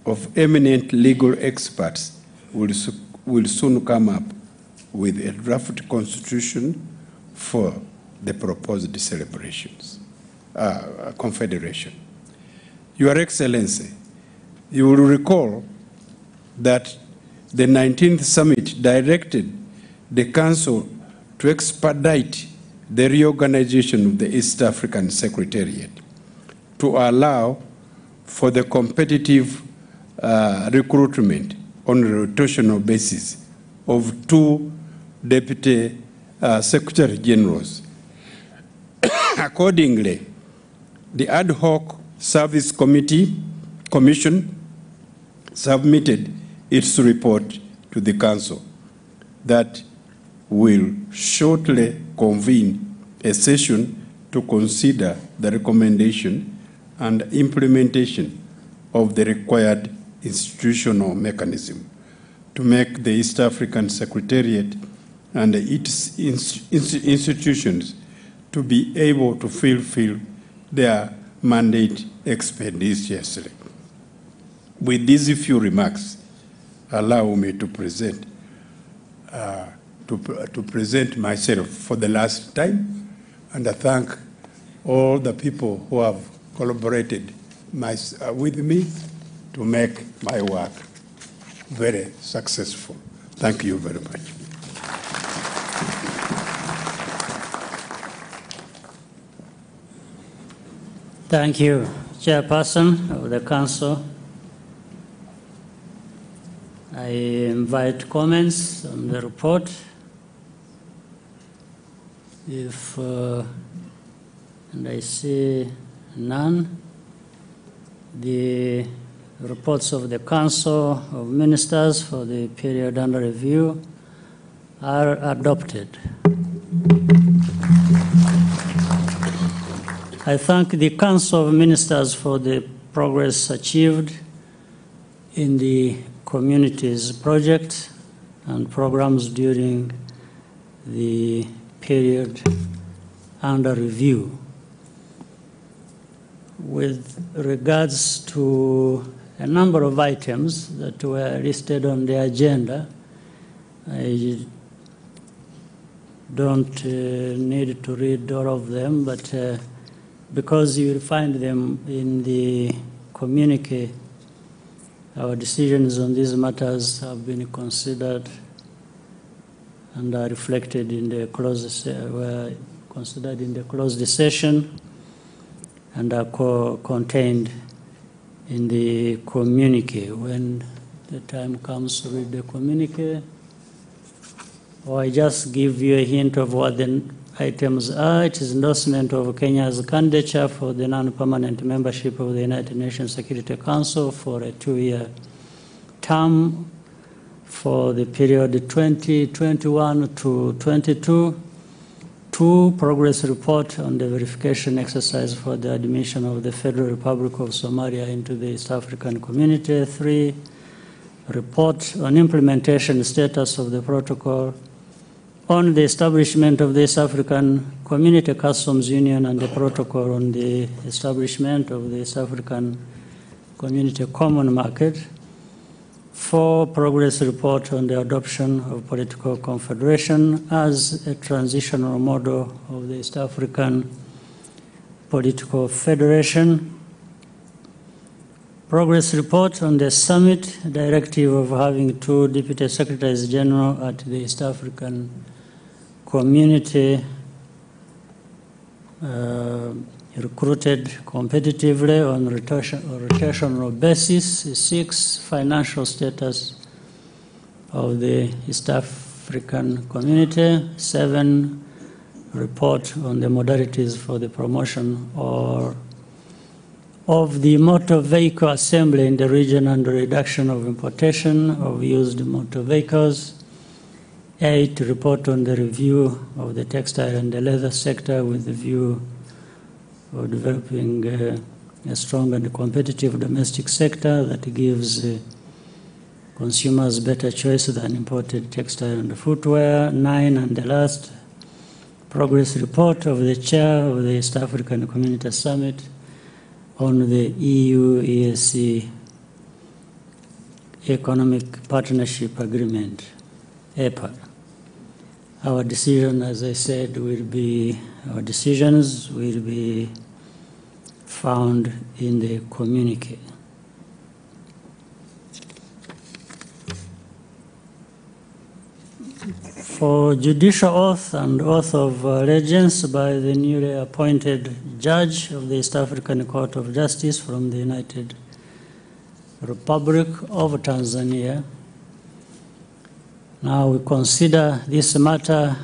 of eminent legal experts will soon come up with a draft constitution for the proposed celebrations, confederation. Your Excellency, you will recall that the 19th Summit directed the Council to expedite the reorganization of the East African Secretariat to allow for the competitive recruitment on a rotational basis of 2 Deputy Secretary Generals. Accordingly, the Ad Hoc Service Commission submitted its report to the Council that will shortly convene a session to consider the recommendation and implementation of the required institutional mechanism to make the East African Secretariat and its institutions to be able to fulfill their mandate expeditiously. With these few remarks, allow me to present myself for the last time, and I thank all the people who have collaborated with me to make my work very successful. Thank you very much. Thank you, Chairperson of the Council. I invite comments on the report. If and I see none, the reports of the Council of Ministers for the period under review are adopted. I thank the Council of Ministers for the progress achieved in the communities project and programs during the period under review. With regards to a number of items that were listed on the agenda, I don't need to read all of them, but because you will find them in the communique, our decisions on these matters have been considered and are reflected in the closed session and are contained in the communique. When the time comes to read the communique, or I just give you a hint of what the items are. It is endorsement of Kenya's candidature for the non-permanent membership of the United Nations Security Council for a 2-year term for the period 2021 to 22. 2, progress report on the verification exercise for the admission of the Federal Republic of Somalia into the East African Community. 3, report on implementation status of the protocol on the establishment of the East African Community Customs Union and the protocol on the establishment of the East African Community Common Market. 4, progress report on the adoption of political confederation as a transitional model of the East African political federation. Progress report on the summit directive of having 2 deputy secretaries general at the East African Community recruited competitively on rotational basis. 6, financial status of the East African Community. 7, report on the modalities for the promotion of the motor vehicle assembly in the region and the reduction of importation of used motor vehicles. 8, report on the review of the textile and the leather sector with the view of developing a strong and competitive domestic sector that gives consumers better choice than imported textile and footwear. 9, and the last, progress report of the chair of the East African Community Summit on the EU-EAC Economic Partnership Agreement, EPA. Our decision, as I said, our decisions will be found in the communique. For judicial oath and oath of allegiance by the newly appointed judge of the East African Court of Justice from the United Republic of Tanzania. Now we considered this matter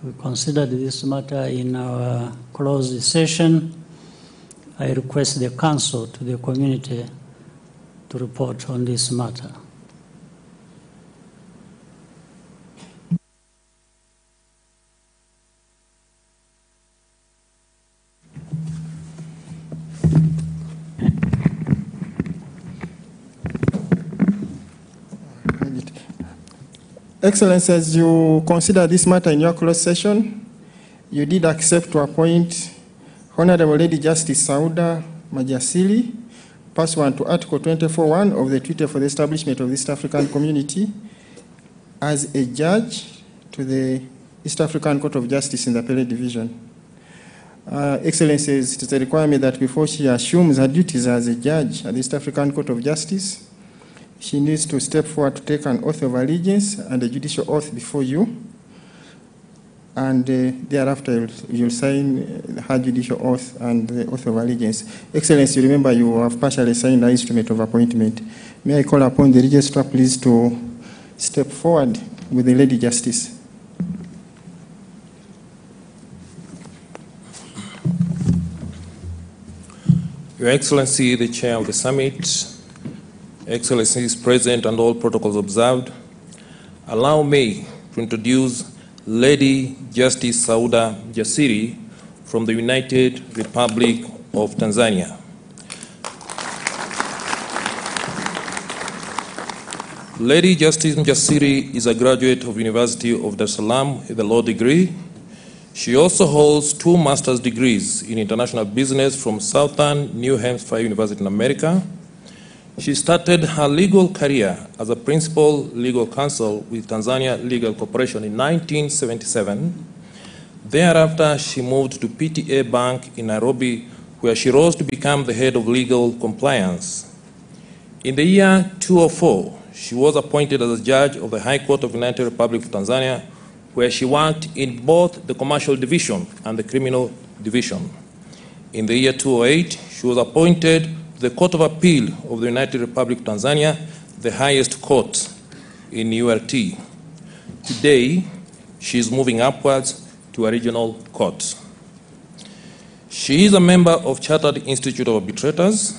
in our closed session. I request the council to the community to report on this matter. Excellency, as you consider this matter in your closed session, you did accept to appoint Honorable Lady Justice Sauda Majasiri, pursuant to Article 24(1) of the Treaty for the Establishment of the East African Community, as a judge to the East African Court of Justice in the Appellate Division. Excellency, it is a requirement that before she assumes her duties as a judge at the East African Court of Justice, she needs to step forward to take an oath of allegiance and a judicial oath before you. And thereafter, you'll sign her judicial oath and the oath of allegiance. Excellency, remember you have partially signed the instrument of appointment. May I call upon the registrar, please, to step forward with the Lady Justice. Your Excellency, the Chair of the Summit, Excellencies present and all protocols observed, allow me to introduce Lady Justice Sauda Jasiri from the United Republic of Tanzania. Lady Justice Jasiri is a graduate of University of Dar es Salaam with a law degree. She also holds 2 master's degrees in international business from Southern New Hampshire University in America. She started her legal career as a principal legal counsel with Tanzania Legal Corporation in 1977. Thereafter, she moved to PTA Bank in Nairobi, where she rose to become the head of legal compliance. In the year 2004, she was appointed as a judge of the High Court of the United Republic of Tanzania, where she worked in both the commercial division and the criminal division. In the year 2008, she was appointed to the Court of Appeal of the United Republic of Tanzania, the highest court in URT. Today, she is moving upwards to a regional court. She is a member of Chartered Institute of Arbitrators,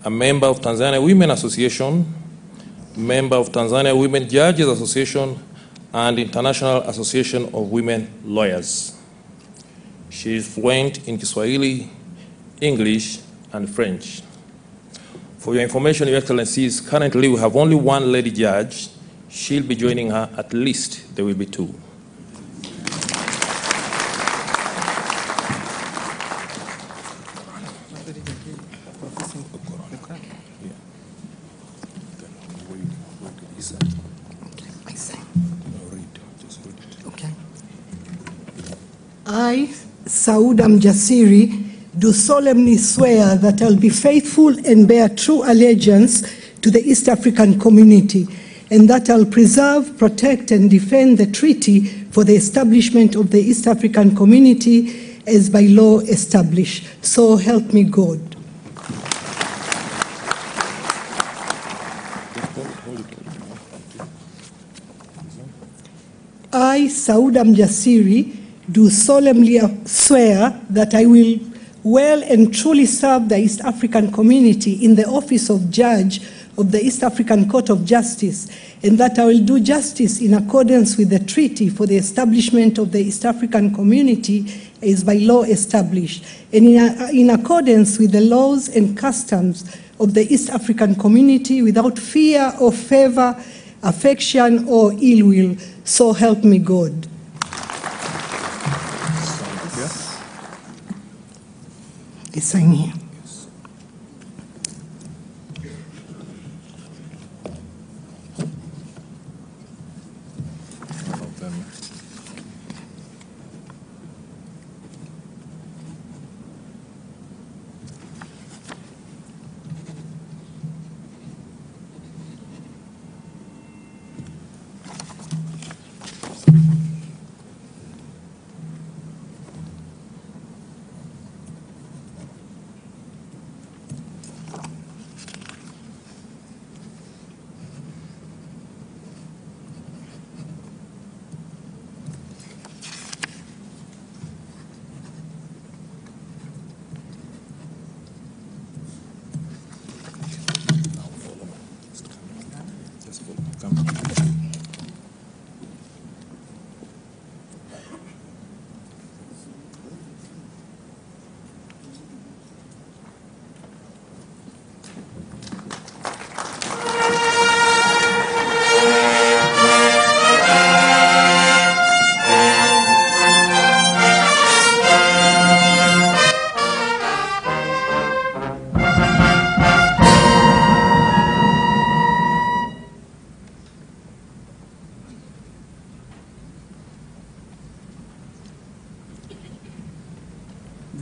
a member of Tanzania Women Association, member of Tanzania Women Judges Association, and International Association of Women Lawyers. She is fluent in Kiswahili, English, and French. For your information, Your Excellencies, currently we have only 1 lady judge. She'll be joining her, at least there will be 2. I, Sauda Mjasiri, do solemnly swear that I will be faithful and bear true allegiance to the East African community, and that I will preserve, protect, and defend the treaty for the establishment of the East African community as by law established. So help me God. I, Sauda Mjasiri, do solemnly swear that I will well and truly serve the East African community in the office of Judge of the East African Court of Justice, and that I will do justice in accordance with the treaty for the establishment of the East African community as by law established, and in accordance with the laws and customs of the East African community without fear or favor, affection, or ill will. So help me God. I sign here.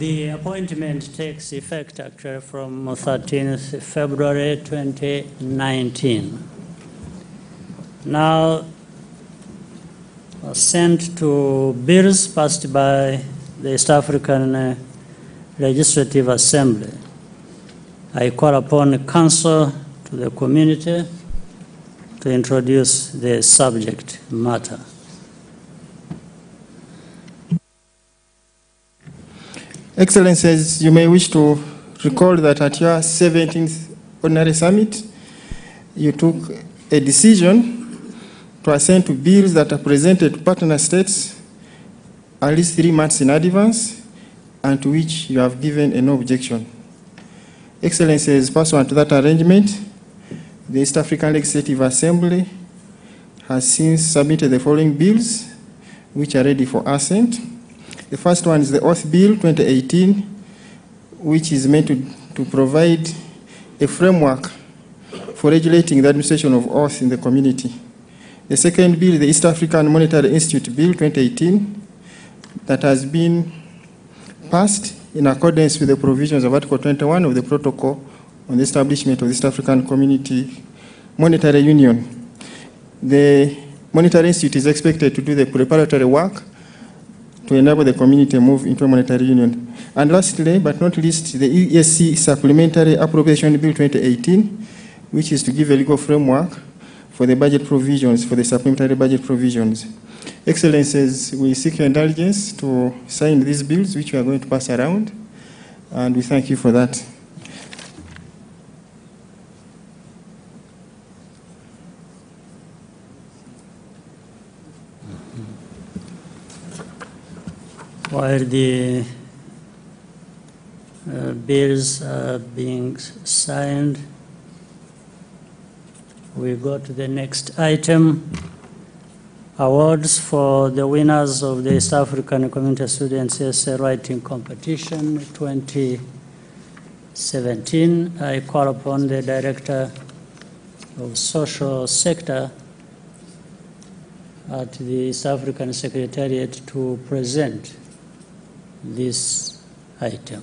The appointment takes effect actually from 13th February 2019. Now, sent to bills passed by the East African Legislative Assembly. I call upon the Council to the community to introduce the subject matter. Excellencies, you may wish to recall that at your 17th Ordinary Summit, you took a decision to assent to bills that are presented to partner states at least 3 months in advance and to which you have given no objection. Excellencies, pursuant to that arrangement, the East African Legislative Assembly has since submitted the following bills which are ready for assent. The first one is the Oath Bill 2018, which is meant to provide a framework for regulating the administration of oaths in the community. The second bill, the East African Monetary Institute Bill 2018, that has been passed in accordance with the provisions of Article 21 of the Protocol on the establishment of the East African Community Monetary Union. The Monetary Institute is expected to do the preparatory work to enable the community to move into a monetary union. And lastly, but not least, the ESC Supplementary Appropriation Bill 2018, which is to give a legal framework for the budget provisions, for the supplementary budget provisions. Excellencies, we seek your indulgence to sign these bills, which we are going to pass around, and we thank you for that. While the bills are being signed, we go to the next item, awards for the winners of the East African Community Students Essay Writing Competition 2017. I call upon the Director of Social Sector at the East African Secretariat to present this item.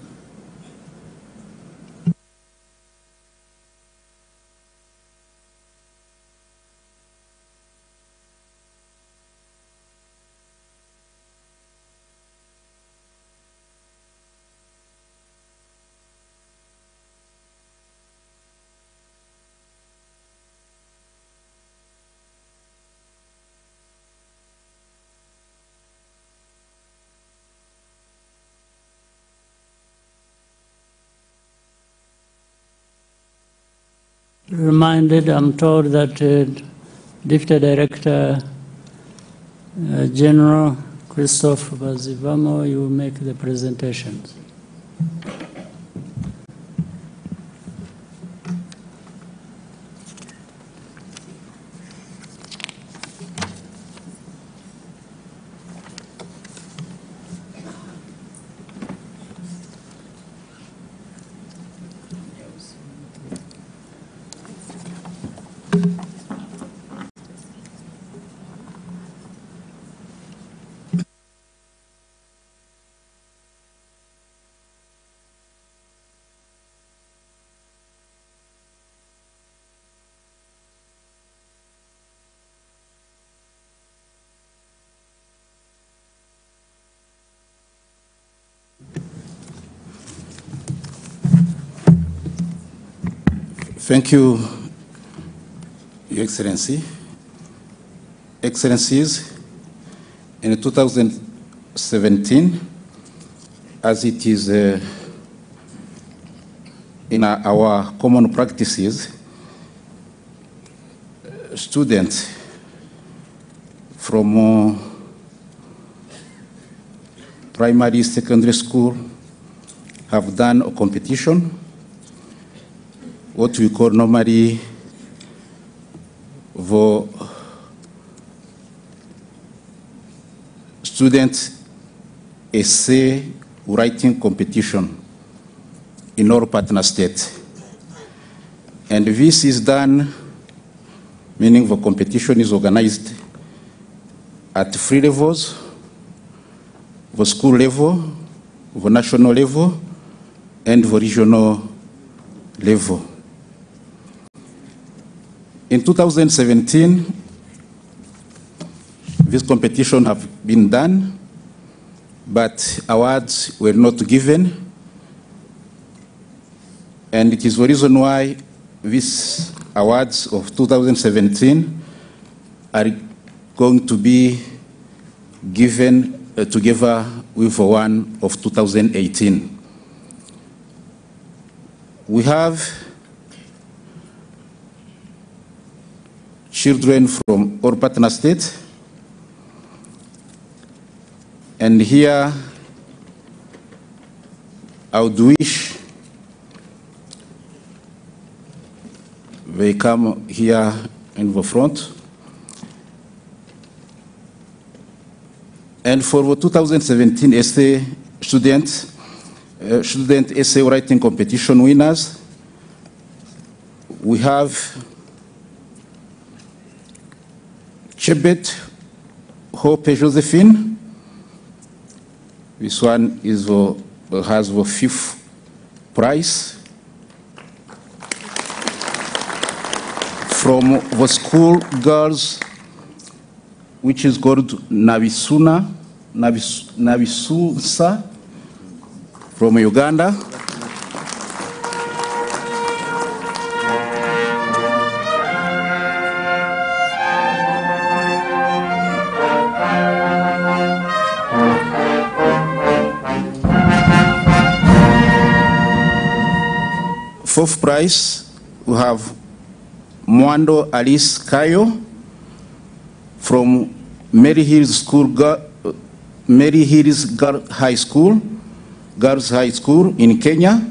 Reminded, I'm told that Deputy Director General Christophe Bazivamo, you will make the presentations. Thank you, Your Excellency. Excellencies, in 2017, as it is in our common practices, students from primary, secondary school have done a competition, what we call normally the student essay writing competition in all partner states. And this is done, meaning the competition is organized at 3 levels: the school level, the national level and the regional level. In 2017, this competition have been done, but awards were not given. And it is the reason why these awards of 2017 are going to be given together with the one of 2018. We have children from our partner states, and here I would wish they come here in the front. And for the 2017 essay student essay writing competition winners, we have Chebet Hope Josephine. This one is has the 5th prize. From the school girls, which is called Nabisusa from Uganda. Fourth prize, we have Mwando Alice Kayo from Mary Hills Girls High School in Kenya.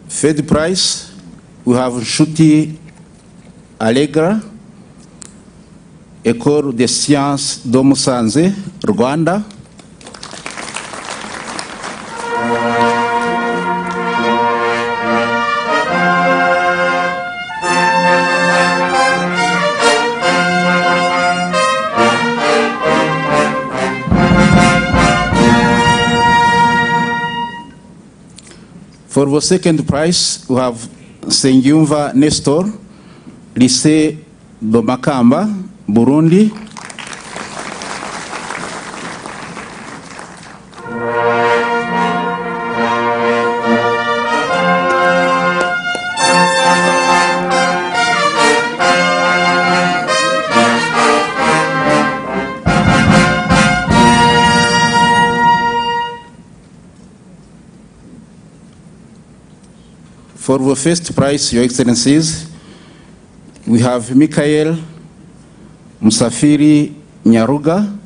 Third prize, we have Shuti Allegra, École des Sciences de Musanze, Rwanda. For the second prize, we have Senyumva Nestor, Lycée de Makamba, Burundi. For the first prize, Your Excellencies, we have Mikael Musafiri Nyaruga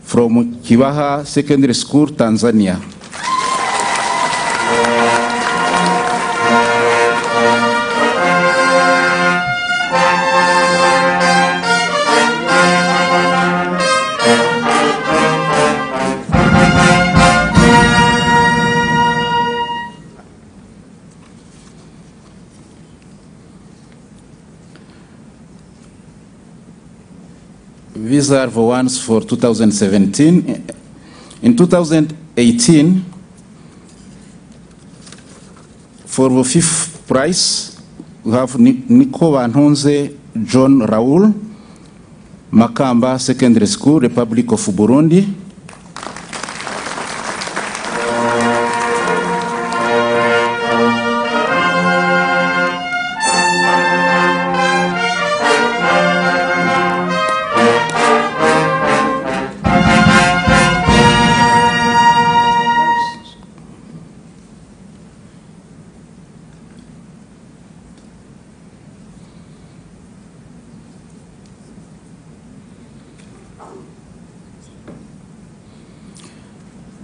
from Kibaha Secondary School, Tanzania. These are the ones for 2017. In 2018, for the 5th prize, we have Nico Vanhonze John Raoul, Makamba Secondary School, Republic of Burundi.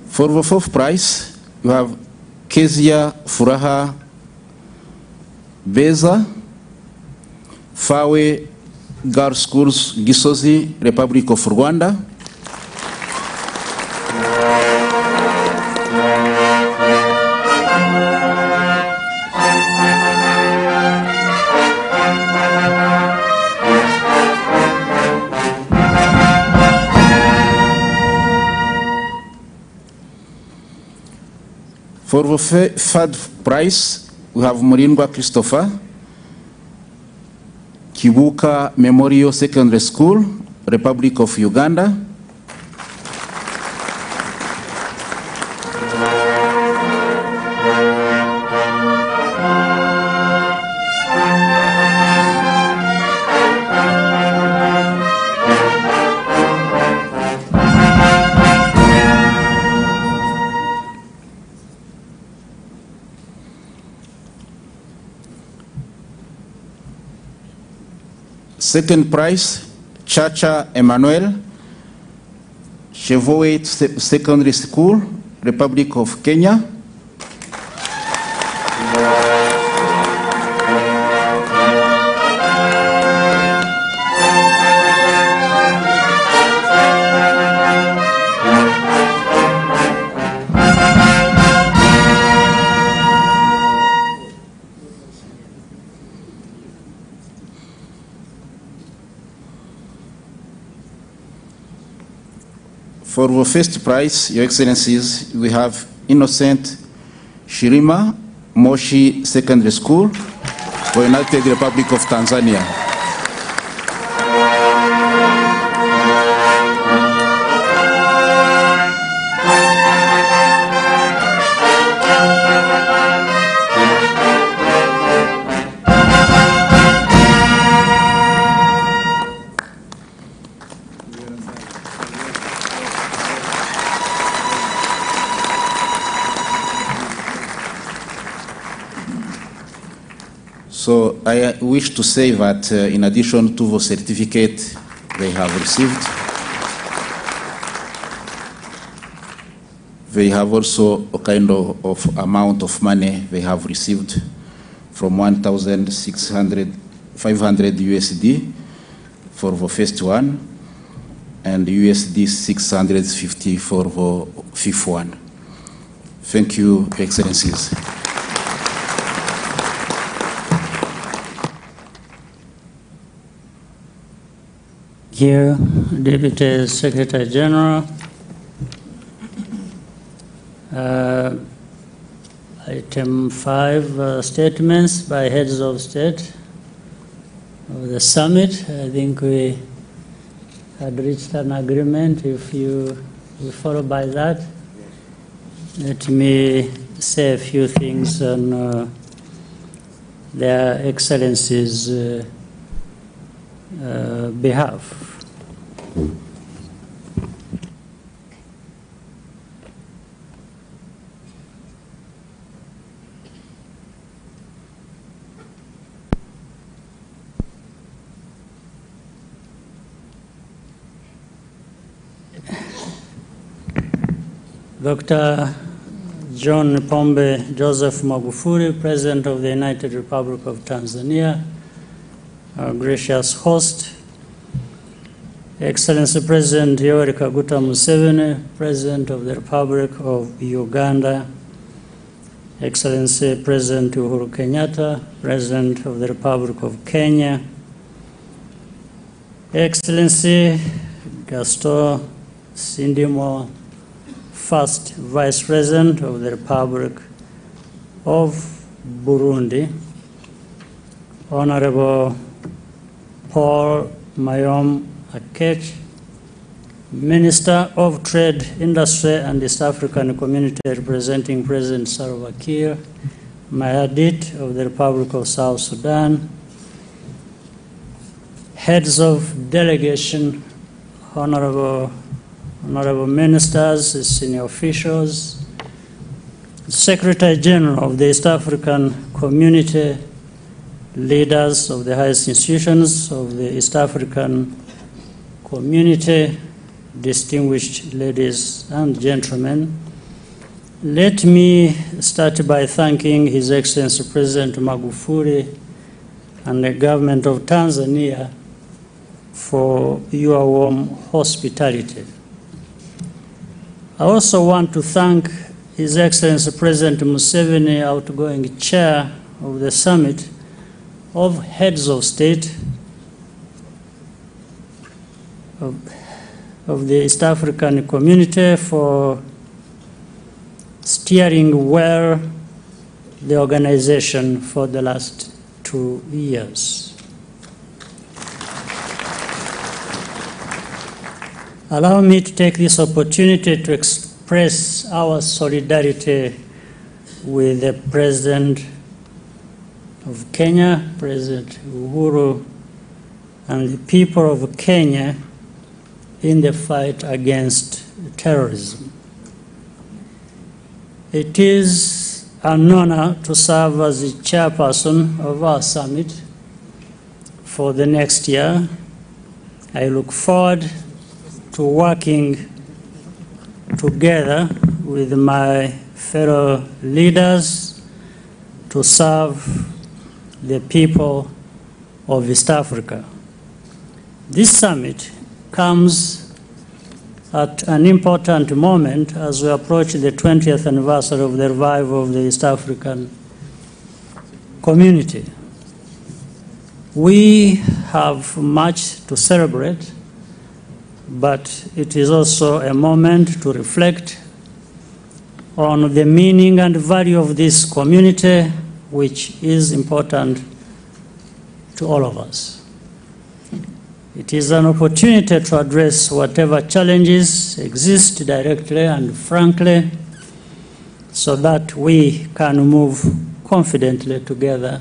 For the 4th prize, you have Kezia Furaha Beza, Fawe Girls Schools, Gisozi, Republic of Rwanda. For the third prize, we have Murindwa Christopher, Kibuka Memorial Secondary School, Republic of Uganda. Second prize, Chacha Emmanuel, Chevoet Secondary School, Republic of Kenya. For the first prize, Your Excellencies, we have Innocent Shirima, Moshi Secondary School, for United Republic of Tanzania. So I wish to say that in addition to the certificate they have received, they have also a kind of amount of money they have received from 500 USD for the first one and USD 650 for the fifth one. Thank you, Excellencies. Here, Deputy Secretary General, item 5, statements by heads of state of the summit. I think we had reached an agreement. If you will follow by that, let me say a few things on their Excellencies' behalf. Dr. John Pombe Joseph Magufuli, President of the United Republic of Tanzania, our gracious host, Excellency President Yoweri Kaguta Museveni, President of the Republic of Uganda, Excellency President Uhuru Kenyatta, President of the Republic of Kenya, Excellency Gaston Sindimo, First Vice President of the Republic of Burundi, Honorable Paul Mayom Akech, Minister of Trade, Industry and East African Community representing President Salva Kiir, Mayadit of the Republic of South Sudan, heads of delegation, honorable ministers, senior officials, Secretary General of the East African Community, leaders of the highest institutions of the East African Community, distinguished ladies and gentlemen. Let me start by thanking His Excellency President Magufuli and the government of Tanzania for your warm hospitality. I also want to thank His Excellency President Museveni, outgoing chair of the summit of heads of state of the East African community, for steering well the organization for the last 2 years. Allow me to take this opportunity to express our solidarity with the President of Kenya, President Uhuru, and the people of Kenya in the fight against terrorism. It is an honor to serve as the chairperson of our summit for the next year. I look forward to working together with my fellow leaders to serve the people of East Africa. This summit comes at an important moment as we approach the 20th anniversary of the revival of the East African community. We have much to celebrate, but it is also a moment to reflect on the meaning and value of this community, which is important to all of us. It is an opportunity to address whatever challenges exist directly and frankly, so that we can move confidently together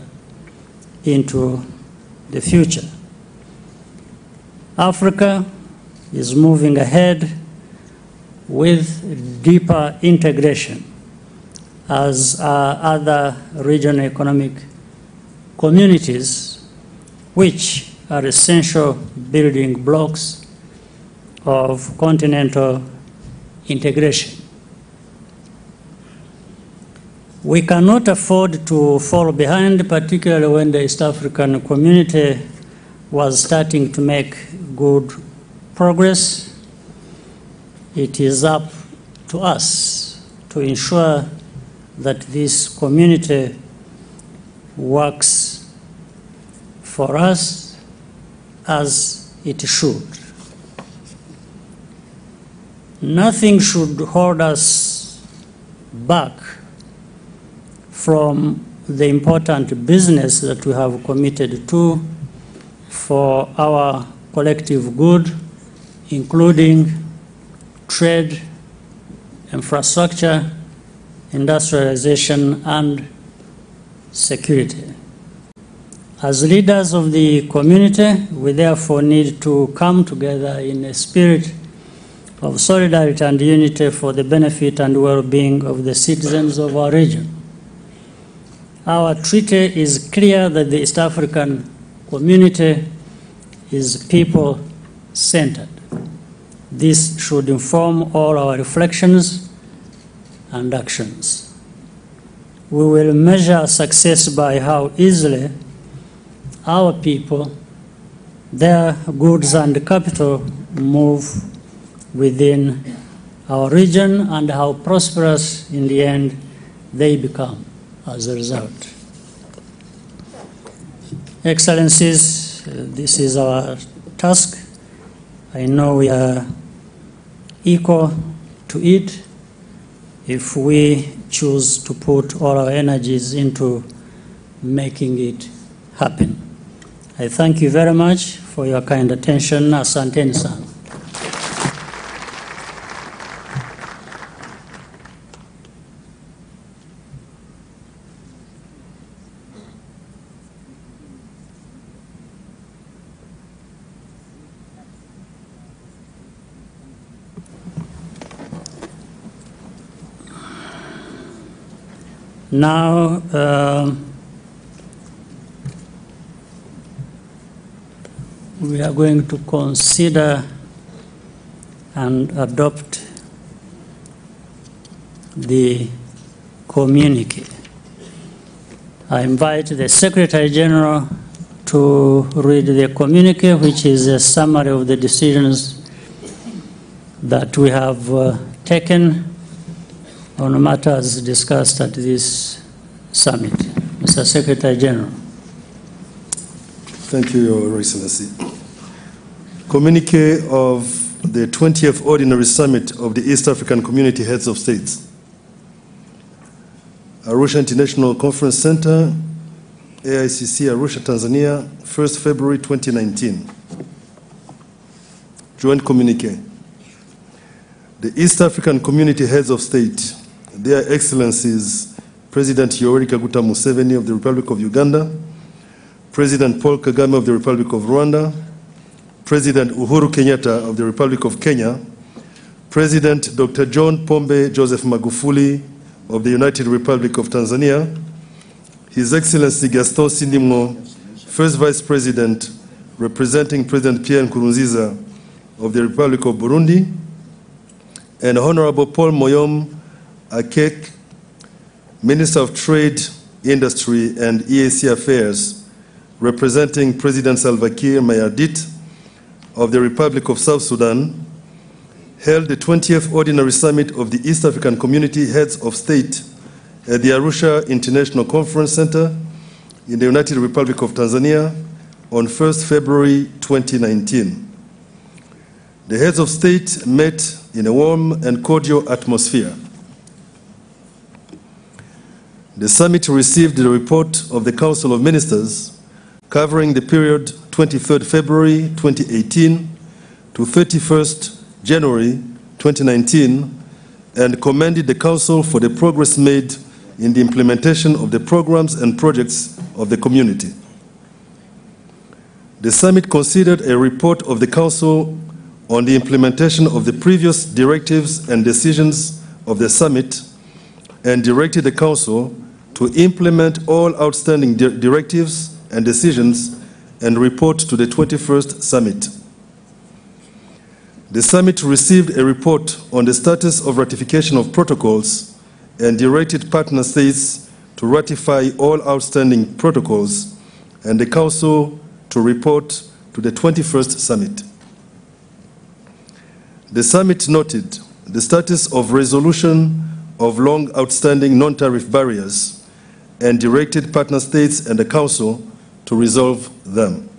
into the future. Africa is moving ahead with deeper integration, as are other regional economic communities, which are essential building blocks of continental integration. We cannot afford to fall behind, particularly when the East African community was starting to make good progress. It is up to us to ensure that this community works for us as it should. Nothing should hold us back from the important business that we have committed to for our collective good, including trade, infrastructure, industrialization, and security. As leaders of the community, we therefore need to come together in a spirit of solidarity and unity for the benefit and well-being of the citizens of our region. Our treaty is clear that the East African community is people-centered. This should inform all our reflections and actions. We will measure success by how easily our people, their goods and capital move within our region, and how prosperous in the end they become as a result. Excellencies, this is our task. I know we are equal to it if we choose to put all our energies into making it happen. I thank you very much for your kind attention. Asanteni sana. Now, we are going to consider and adopt the communique. I invite the Secretary General to read the communique, which is a summary of the decisions that we have taken on matters discussed at this summit. Mr. Secretary General. Thank you, Your Excellency. Communique of the 20th Ordinary Summit of the East African Community Heads of States. Arusha International Conference Center, Aicc, Arusha, Tanzania, 1st February 2019. Joint communique. The East African Community Heads of State, their Excellencies, President Yoweri Kaguta Museveni of the Republic of Uganda, President Paul Kagame of the Republic of Rwanda, President Uhuru Kenyatta of the Republic of Kenya, President Dr. John Pombe Joseph Magufuli of the United Republic of Tanzania, His Excellency Gaston Sindimwo, First Vice President representing President Pierre Nkurunziza of the Republic of Burundi, and Honorable Paul Moyom Akek, Minister of Trade, Industry, and EAC Affairs, representing President Salva Kiir Mayardit of the Republic of South Sudan, held the 20th Ordinary Summit of the East African Community Heads of State at the Arusha International Conference Center in the United Republic of Tanzania on 1st February 2019. The heads of state met in a warm and cordial atmosphere. The summit received the report of the Council of Ministers covering the period 23rd February 2018 to 31st January 2019 and commended the Council for the progress made in the implementation of the programs and projects of the community. The summit considered a report of the Council on the implementation of the previous directives and decisions of the summit and directed the Council to implement all outstanding directives and decisions and report to the 21st summit. The summit received a report on the status of ratification of protocols and directed partner states to ratify all outstanding protocols and the Council to report to the 21st summit. The summit noted the status of resolution of long outstanding non-tariff barriers and directed partner states and the Council to resolve them.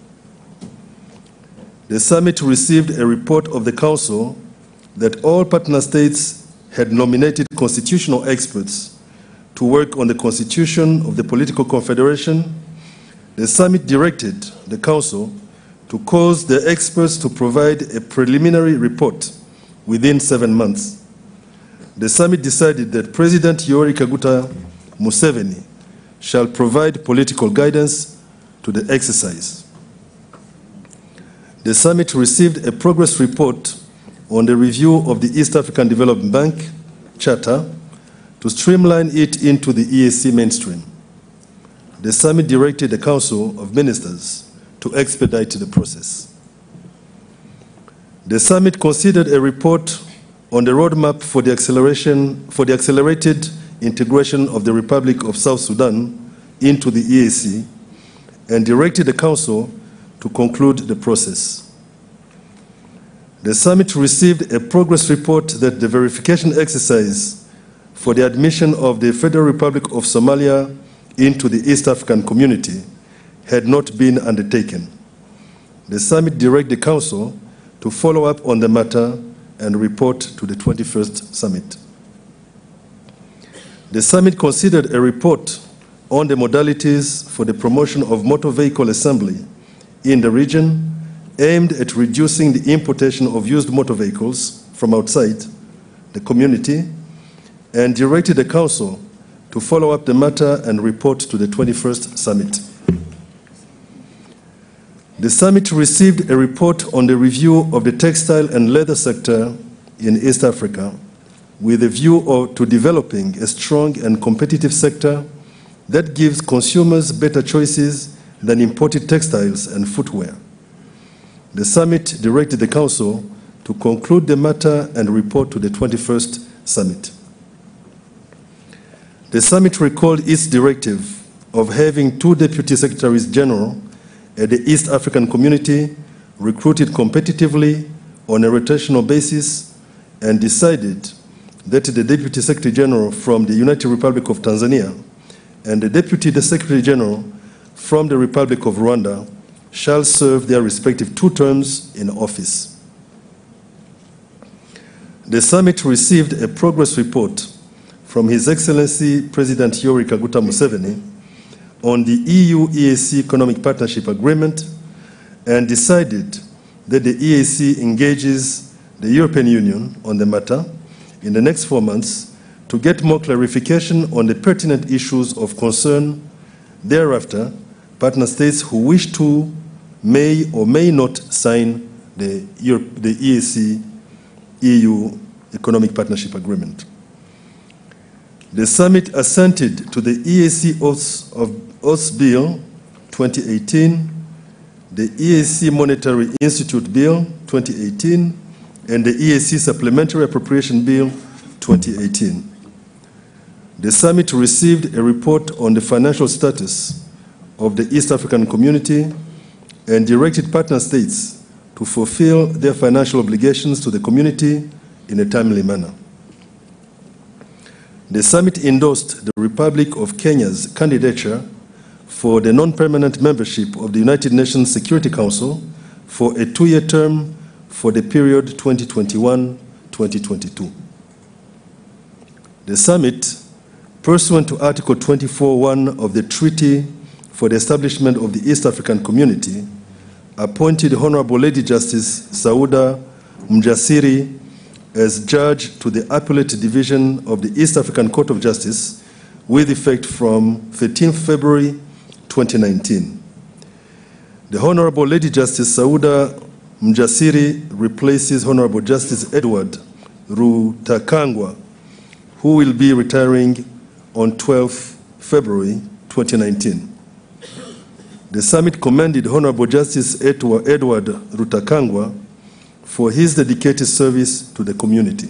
The summit received a report of the Council that all partner states had nominated constitutional experts to work on the constitution of the political confederation. The summit directed the Council to cause the experts to provide a preliminary report within 7 months. The summit decided that President Yoweri Kaguta Museveni shall provide political guidance to the exercise. The summit received a progress report on the review of the East African Development Bank Charter to streamline it into the EAC mainstream. The summit directed the Council of Ministers to expedite the process. The summit considered a report on the roadmap for the accelerated integration of the Republic of South Sudan into the EAC and directed the Council to conclude the process. The summit received a progress report that the verification exercise for the admission of the Federal Republic of Somalia into the East African Community had not been undertaken. The summit directed the Council to follow up on the matter and report to the 21st summit. The summit considered a report on the modalities for the promotion of motor vehicle assembly in the region aimed at reducing the importation of used motor vehicles from outside the community and directed the Council to follow up the matter and report to the 21st summit. The summit received a report on the review of the textile and leather sector in East Africa with a view to developing a strong and competitive sector that gives consumers better choices than imported textiles and footwear. The summit directed the Council to conclude the matter and report to the 21st summit. The summit recalled its directive of having 2 Deputy Secretaries General at the East African Community recruited competitively on a rotational basis and decided that the Deputy Secretary General from the United Republic of Tanzania and the Deputy Secretary General from the Republic of Rwanda shall serve their respective 2 terms in office. The summit received a progress report from His Excellency President Yoweri Kaguta Museveni on the EU-EAC Economic Partnership Agreement and decided that the EAC engages the European Union on the matter in the next 4 months to get more clarification on the pertinent issues of concern. Thereafter, partner states who wish to may or may not sign the EAC EU Economic Partnership Agreement. The summit assented to the EAC Oaths Bill 2018, the EAC Monetary Institute Bill 2018, and the EAC Supplementary Appropriation Bill 2018. The summit received a report on the financial status of the East African Community and directed partner states to fulfill their financial obligations to the community in a timely manner. The summit endorsed the Republic of Kenya's candidature for the non-permanent membership of the United Nations Security Council for a 2-year term for the period 2021-2022. The summit, pursuant to Article 24(1) of the Treaty for the Establishment of the East African Community, appointed Honorable Lady Justice Sauda Mjasiri as judge to the Appellate Division of the East African Court of Justice with effect from 13th February 2019. The Honorable Lady Justice Sauda Mjasiri replaces Honorable Justice Edward Rutakangwa, who will be retiring on 12th February 2019. The summit commended Honorable Justice Edward Rutakangwa for his dedicated service to the community.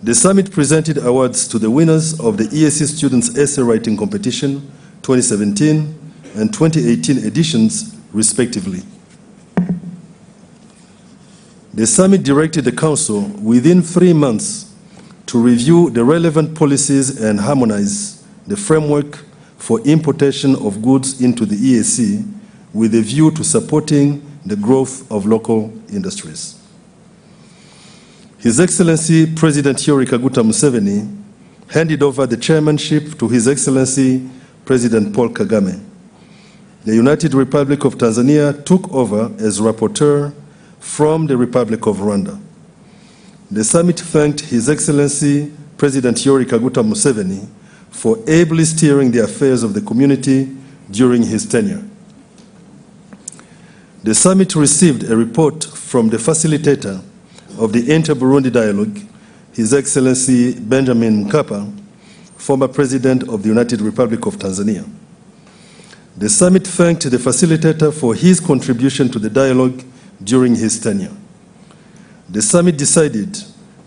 The summit presented awards to the winners of the EAC Students Essay Writing Competition 2017 and 2018 editions, respectively. The summit directed the Council within 3 months to review the relevant policies and harmonize the framework for importation of goods into the EAC with a view to supporting the growth of local industries. His Excellency President Yoweri Kaguta Museveni handed over the chairmanship to His Excellency President Paul Kagame. The United Republic of Tanzania took over as rapporteur from the Republic of Rwanda. The summit thanked His Excellency President Yoweri Kaguta Museveni for ably steering the affairs of the community during his tenure. The summit received a report from the facilitator of the Inter-Burundi Dialogue, His Excellency Benjamin Mkapa, former President of the United Republic of Tanzania. The summit thanked the facilitator for his contribution to the dialogue during his tenure. The summit decided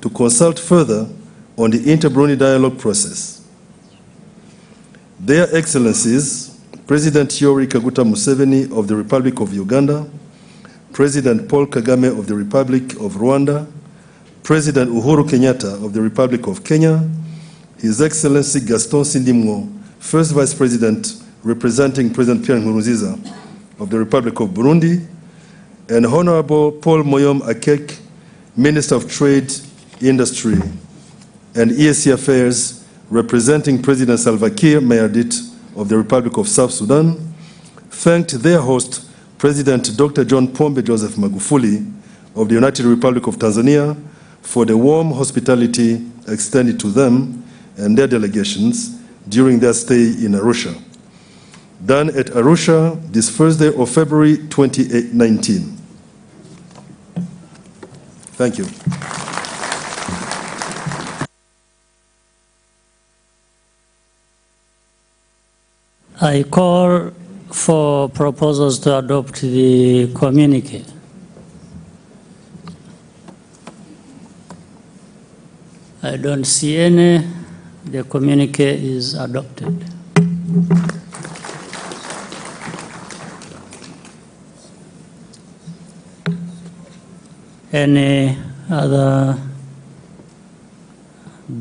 to consult further on the Inter-Burundi Dialogue process. Their Excellencies, President Yoweri Kaguta Museveni of the Republic of Uganda, President Paul Kagame of the Republic of Rwanda, President Uhuru Kenyatta of the Republic of Kenya, His Excellency Gaston Sindimwo, First Vice President representing President Pierre Nkurunziza of the Republic of Burundi, and Honorable Paul Moyom Akek, Minister of Trade, Industry, and EAC Affairs, representing President Salva Kiir Mayardit of the Republic of South Sudan, thanked their host, President Dr. John Pombe Joseph Magufuli of the United Republic of Tanzania, for the warm hospitality extended to them and their delegations during their stay in Arusha. Done at Arusha this first day of February 2019. Thank you. I call for proposals to adopt the communique. I don't see any. The communique is adopted. Any other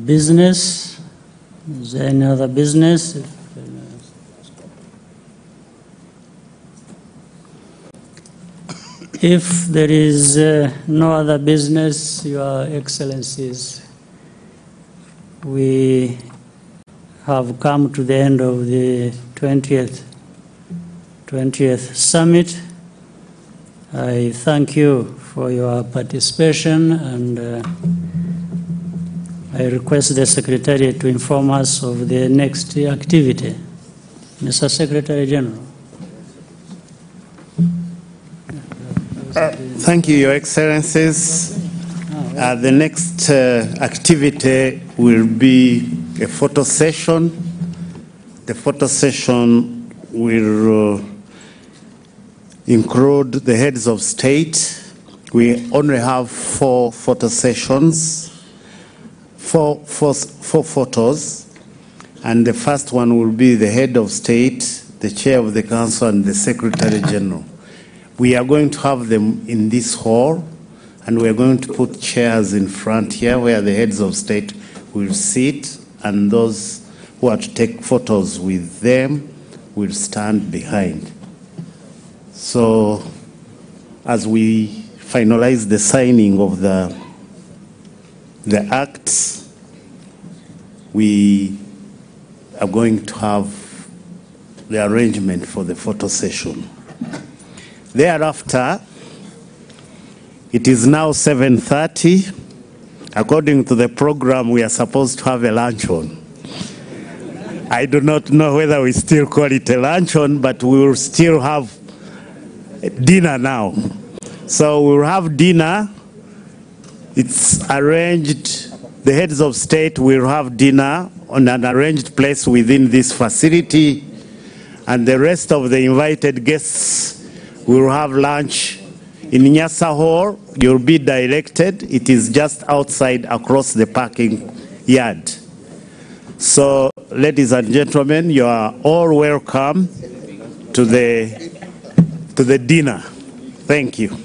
business? Is there any other business? If there is no other business, Your Excellencies, we have come to the end of the 20th summit. I thank you for your participation, and I request the Secretariat to inform us of the next activity. Mr. Secretary General. Thank you, Your Excellencies. The next activity will be a photo session. The photo session will include the heads of state. We only have 4 photo sessions, four photos, and the first one will be the head of state, the chair of the council, and the Secretary General. We are going to have them in this hall, and we are going to put chairs in front here where the heads of state will sit, and those who are to take photos with them will stand behind. So as we finalize the signing of the acts, we are going to have the arrangement for the photo session. Thereafter, it is now 7:30. According to the program, we are supposed to have a luncheon. I do not know whether we still call it a luncheon, but we will still have dinner now. So we'll have dinner. It's arranged. The heads of state will have dinner on an arranged place within this facility, and the rest of the invited guests will have lunch in Nyasa Hall. You'll be directed. It is just outside across the parking yard. So, ladies and gentlemen, you are all welcome to the dinner. Thank you.